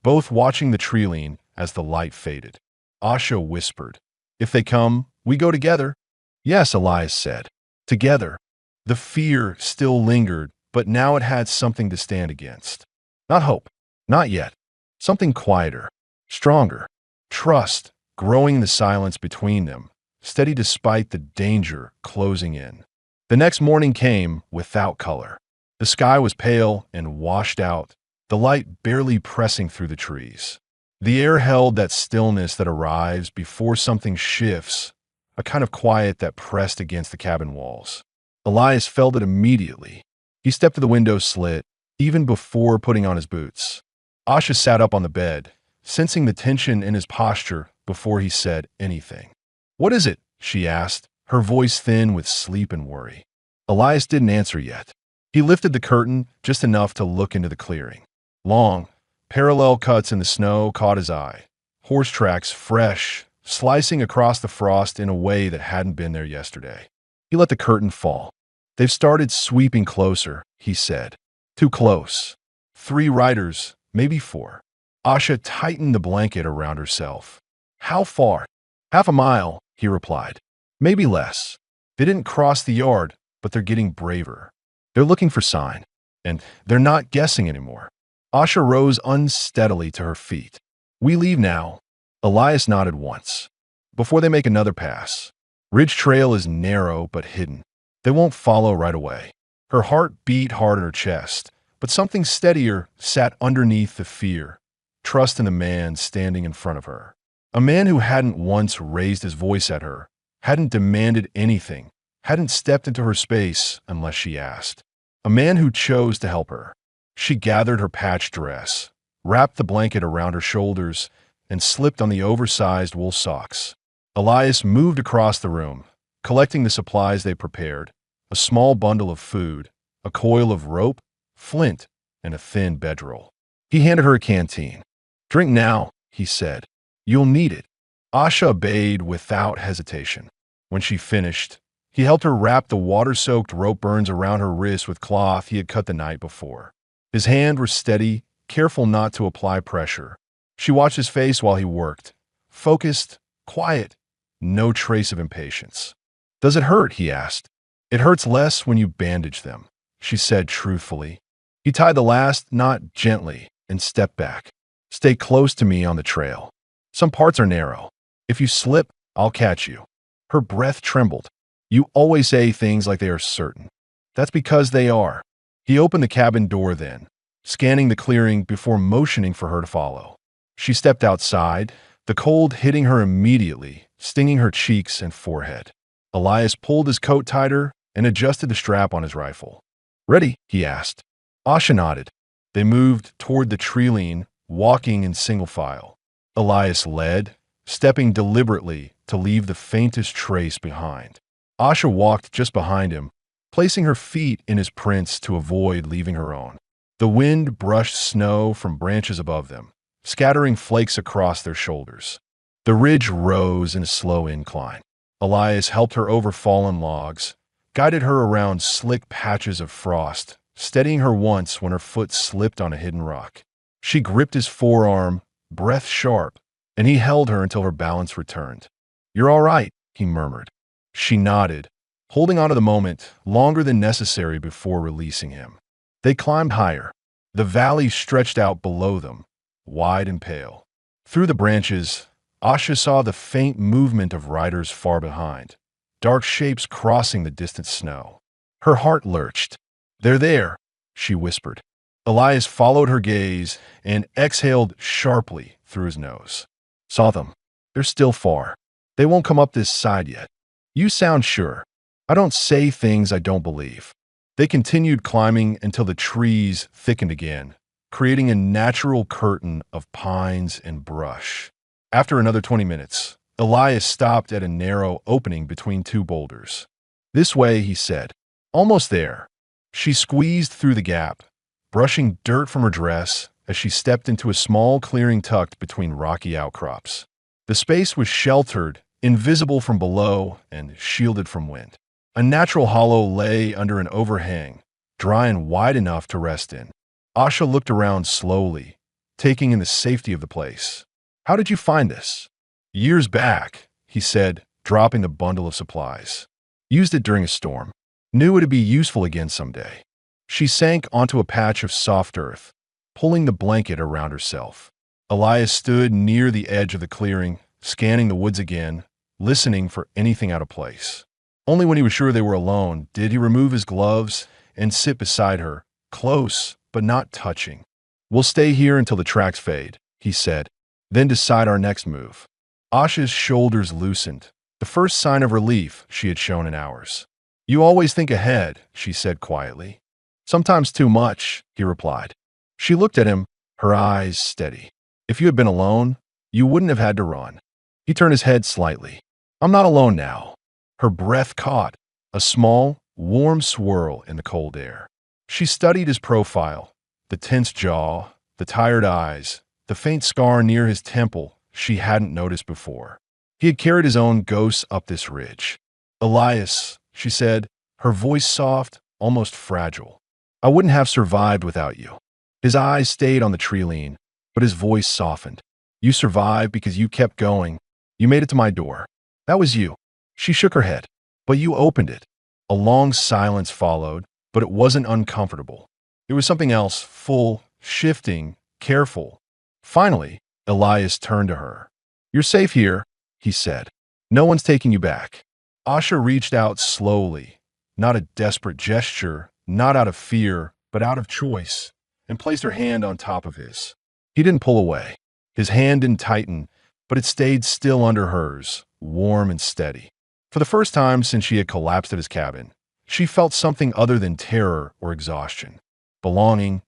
both watching the tree lean as the light faded. Asha whispered, "If they come, we go together." "Yes," Elias said. "Together." The fear still lingered, but now it had something to stand against. Not hope. Not yet. Something quieter. Stronger. Trust, growing in the silence between them, steady despite the danger closing in. The next morning came without color. The sky was pale and washed out, the light barely pressing through the trees. The air held that stillness that arrives before something shifts, a kind of quiet that pressed against the cabin walls. Elias felt it immediately. He stepped to the window slit, even before putting on his boots. Asha sat up on the bed, sensing the tension in his posture before he said anything. "What is it?" she asked, her voice thin with sleep and worry. Elias didn't answer yet. He lifted the curtain just enough to look into the clearing. Long, parallel cuts in the snow caught his eye. Horse tracks, fresh, slicing across the frost in a way that hadn't been there yesterday. He let the curtain fall. "They've started sweeping closer," he said. "Too close. 3 riders, maybe 4. Asha tightened the blanket around herself. "How far?" "Half a mile," he replied. "Maybe less. They didn't cross the yard, but they're getting braver. They're looking for sign, and they're not guessing anymore." Asha rose unsteadily to her feet. "We leave now." Elias nodded once. Before they make another pass. Ridge Trail is narrow but hidden. They won't follow right away. Her heart beat hard in her chest, but something steadier sat underneath the fear. Trust in the man standing in front of her. A man who hadn't once raised his voice at her, hadn't demanded anything, hadn't stepped into her space unless she asked. A man who chose to help her. She gathered her patched dress, wrapped the blanket around her shoulders, and slipped on the oversized wool socks. Elias moved across the room, collecting the supplies they prepared, a small bundle of food, a coil of rope, flint, and a thin bedroll. He handed her a canteen. "Drink now," he said. "You'll need it." Asha obeyed without hesitation. When she finished, he helped her wrap the water-soaked rope burns around her wrist with cloth he had cut the night before. His hand was steady, careful not to apply pressure. She watched his face while he worked. Focused, quiet, no trace of impatience. "Does it hurt?" he asked. "It hurts less when you bandage them," she said truthfully. He tied the last knot gently and stepped back. "Stay close to me on the trail. Some parts are narrow. If you slip, I'll catch you." Her breath trembled. "You always say things like they are certain." "That's because they are." He opened the cabin door then, scanning the clearing before motioning for her to follow. She stepped outside, the cold hitting her immediately, stinging her cheeks and forehead. Elias pulled his coat tighter and adjusted the strap on his rifle. "Ready?" he asked. Asha nodded. They moved toward the tree-line, walking in single file. Elias led, stepping deliberately to leave the faintest trace behind. Asha walked just behind him, placing her feet in his prints to avoid leaving her own. The wind brushed snow from branches above them, scattering flakes across their shoulders. The ridge rose in a slow incline. Elias helped her over fallen logs, guided her around slick patches of frost, steadying her once when her foot slipped on a hidden rock. She gripped his forearm, breath sharp, and he held her until her balance returned. "You're all right," he murmured. She nodded, holding on to the moment longer than necessary before releasing him. They climbed higher. The valley stretched out below them, wide and pale. Through the branches, Asha saw the faint movement of riders far behind, dark shapes crossing the distant snow. Her heart lurched. "They're there," she whispered. Elias followed her gaze and exhaled sharply through his nose. "Saw them. They're still far. They won't come up this side yet." "You sound sure." "I don't say things I don't believe." They continued climbing until the trees thickened again, creating a natural curtain of pines and brush. After another 20 minutes, Elias stopped at a narrow opening between two boulders. "This way," he said. "Almost there." She squeezed through the gap, brushing dirt from her dress as she stepped into a small clearing tucked between rocky outcrops. The space was sheltered, invisible from below, and shielded from wind. A natural hollow lay under an overhang, dry and wide enough to rest in. Asha looked around slowly, taking in the safety of the place. "How did you find this?" "Years back," he said, dropping the bundle of supplies. "Used it during a storm. Knew it'd be useful again someday." She sank onto a patch of soft earth, pulling the blanket around herself. Elias stood near the edge of the clearing, scanning the woods again, listening for anything out of place. Only when he was sure they were alone did he remove his gloves and sit beside her, close but not touching. "We'll stay here until the tracks fade," he said, "then decide our next move." Asha's shoulders loosened, the first sign of relief she had shown in hours. "You always think ahead," she said quietly. "Sometimes too much," he replied. She looked at him, her eyes steady. "If you had been alone, you wouldn't have had to run." He turned his head slightly. "I'm not alone now." Her breath caught, a small, warm swirl in the cold air. She studied his profile, the tense jaw, the tired eyes, the faint scar near his temple she hadn't noticed before. He had carried his own ghosts up this ridge. "Elias," she said, her voice soft, almost fragile. "I wouldn't have survived without you." His eyes stayed on the tree-line, but his voice softened. "You survived because you kept going. You made it to my door. That was you." She shook her head. "But you opened it." A long silence followed, but it wasn't uncomfortable. It was something else, full, shifting, careful. Finally, Elias turned to her. You're safe here, he said. No one's taking you back. Asha reached out slowly, not a desperate gesture, not out of fear, but out of choice, and placed her hand on top of his. He didn't pull away. His hand didn't tighten, but it stayed still under hers, warm and steady. For the first time since she had collapsed at his cabin, she felt something other than terror or exhaustion. Belonging,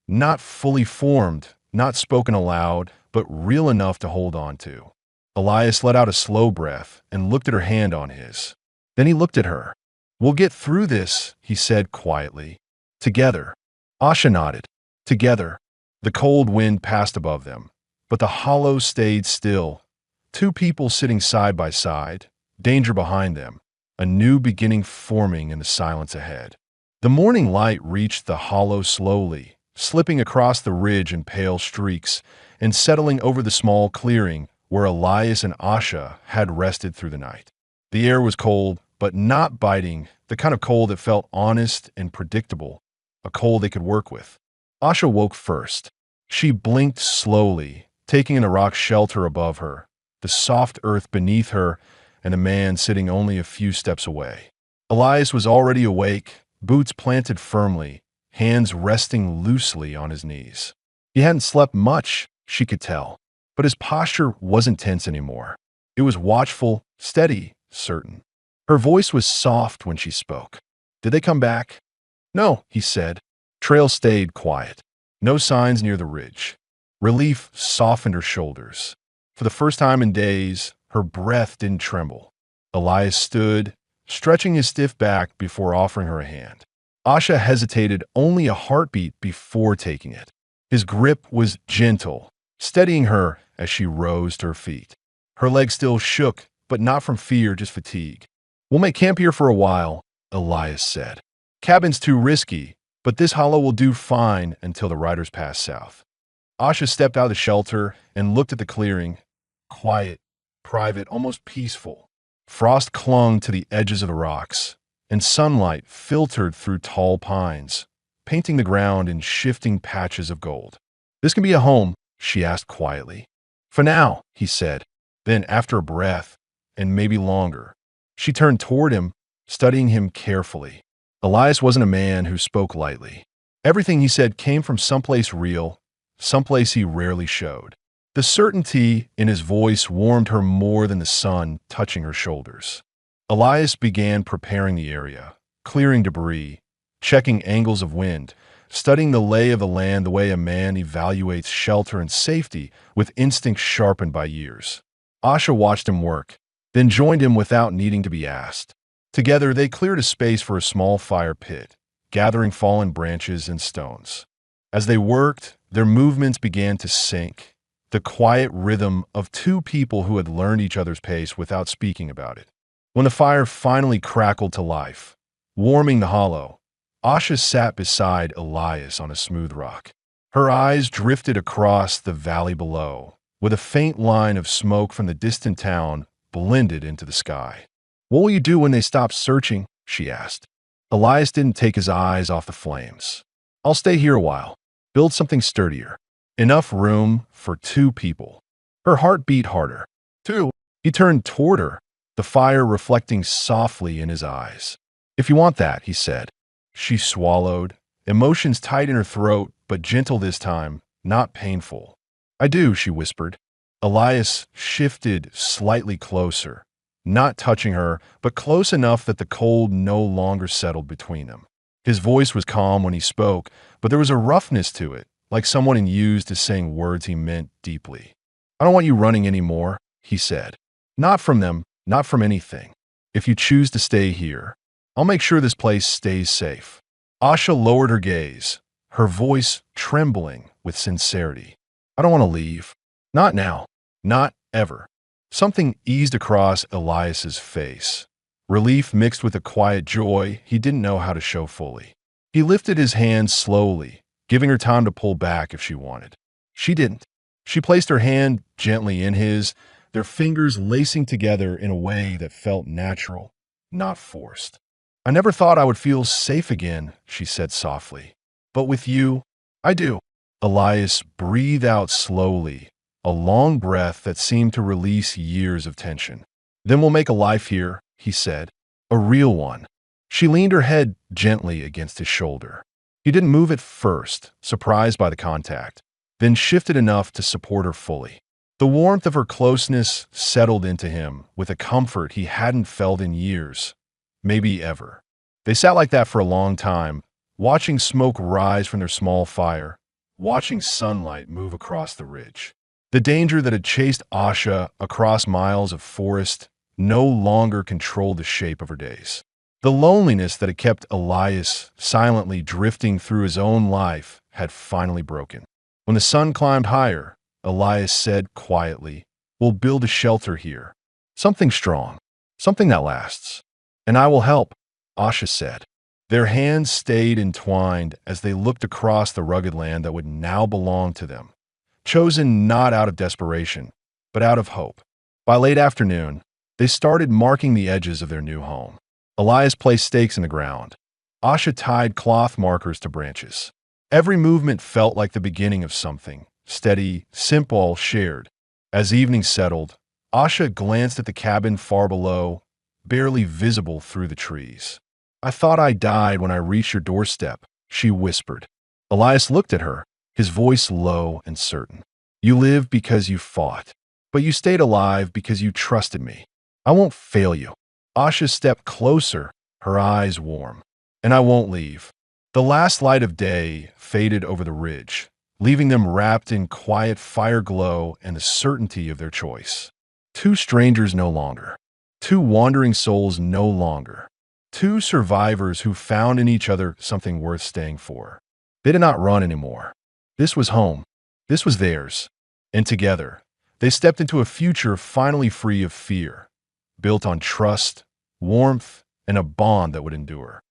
not fully formed, not spoken aloud, but real enough to hold on to. Elias let out a slow breath and looked at her hand on his. Then he looked at her. We'll get through this, he said quietly. Together. Asha nodded. Together. The cold wind passed above them, but the hollow stayed still. Two people sitting side by side, danger behind them, a new beginning forming in the silence ahead. The morning light reached the hollow slowly, slipping across the ridge in pale streaks and settling over the small clearing where Elias and Asha had rested through the night. The air was cold, but not biting, the kind of cold that felt honest and predictable, a cold they could work with. Asha woke first. She blinked slowly, taking in the rock shelter above her, the soft earth beneath her, and a man sitting only a few steps away. Elias was already awake, boots planted firmly, hands resting loosely on his knees. He hadn't slept much, she could tell, but his posture wasn't tense anymore. It was watchful, steady, certain. Her voice was soft when she spoke. Did they come back? No, he said. Trail stayed quiet. No signs near the ridge. Relief softened her shoulders. For the first time in days, her breath didn't tremble. Elias stood, stretching his stiff back before offering her a hand. Asha hesitated only a heartbeat before taking it. His grip was gentle, steadying her as she rose to her feet. Her legs still shook, but not from fear, just fatigue. We'll make camp here for a while, Elias said. Cabin's too risky, but this hollow will do fine until the riders pass south. Asha stepped out of the shelter and looked at the clearing. Quiet, private, almost peaceful. Frost clung to the edges of the rocks, and sunlight filtered through tall pines, painting the ground in shifting patches of gold. This can be a home, she asked quietly. For now, he said. Then, after a breath, and maybe longer, she turned toward him, studying him carefully. Elias wasn't a man who spoke lightly. Everything he said came from someplace real, someplace he rarely showed. The certainty in his voice warmed her more than the sun touching her shoulders. Elias began preparing the area, clearing debris, checking angles of wind, studying the lay of the land the way a man evaluates shelter and safety with instincts sharpened by years. Asha watched him work, then joined him without needing to be asked. Together, they cleared a space for a small fire pit, gathering fallen branches and stones. As they worked, their movements began to sync, the quiet rhythm of two people who had learned each other's pace without speaking about it. When the fire finally crackled to life, warming the hollow, Asha sat beside Elias on a smooth rock. Her eyes drifted across the valley below, with a faint line of smoke from the distant town blended into the sky. What will you do when they stop searching? She asked. Elias didn't take his eyes off the flames. I'll stay here a while, build something sturdier. Enough room for two people. Her heart beat harder. Two. He turned toward her, the fire reflecting softly in his eyes. If you want that, he said. She swallowed, emotions tight in her throat, but gentle this time, not painful. I do, she whispered. Elias shifted slightly closer, not touching her, but close enough that the cold no longer settled between them. His voice was calm when he spoke, but there was a roughness to it, like someone used to saying words he meant deeply. I don't want you running anymore, he said. Not from them, not from anything. If you choose to stay here, I'll make sure this place stays safe. Asha lowered her gaze, her voice trembling with sincerity. I don't want to leave. Not now. Not ever. Something eased across Elias's face. Relief mixed with a quiet joy he didn't know how to show fully. He lifted his hand slowly, giving her time to pull back if she wanted. She didn't. She placed her hand gently in his, their fingers lacing together in a way that felt natural, not forced. I never thought I would feel safe again, she said softly. But with you, I do. Elias breathed out slowly, a long breath that seemed to release years of tension. "Then we'll make a life here," he said. "A real one." She leaned her head gently against his shoulder. He didn't move at first, surprised by the contact, then shifted enough to support her fully. The warmth of her closeness settled into him with a comfort he hadn't felt in years, maybe ever. They sat like that for a long time, watching smoke rise from their small fire, watching sunlight move across the ridge. The danger that had chased Asha across miles of forest no longer controlled the shape of her days. The loneliness that had kept Elias silently drifting through his own life had finally broken. When the sun climbed higher, Elias said quietly, "We'll build a shelter here. Something strong, something that lasts. And I will help," Asha said. Their hands stayed entwined as they looked across the rugged land that would now belong to them, chosen not out of desperation, but out of hope. By late afternoon, they started marking the edges of their new home. Elias placed stakes in the ground. Asha tied cloth markers to branches. Every movement felt like the beginning of something, steady, simple, shared. As evening settled, Asha glanced at the cabin far below, barely visible through the trees. "I thought I died when I reached your doorstep," she whispered. Elias looked at her, his voice low and certain. "You lived because you fought, but you stayed alive because you trusted me. I won't fail you." Asha stepped closer, her eyes warm. "And I won't leave." The last light of day faded over the ridge, leaving them wrapped in quiet fire glow and the certainty of their choice. Two strangers no longer. Two wandering souls no longer. Two survivors who found in each other something worth staying for. They did not run anymore. This was home. This was theirs. And together, they stepped into a future finally free of fear, built on trust, warmth, and a bond that would endure.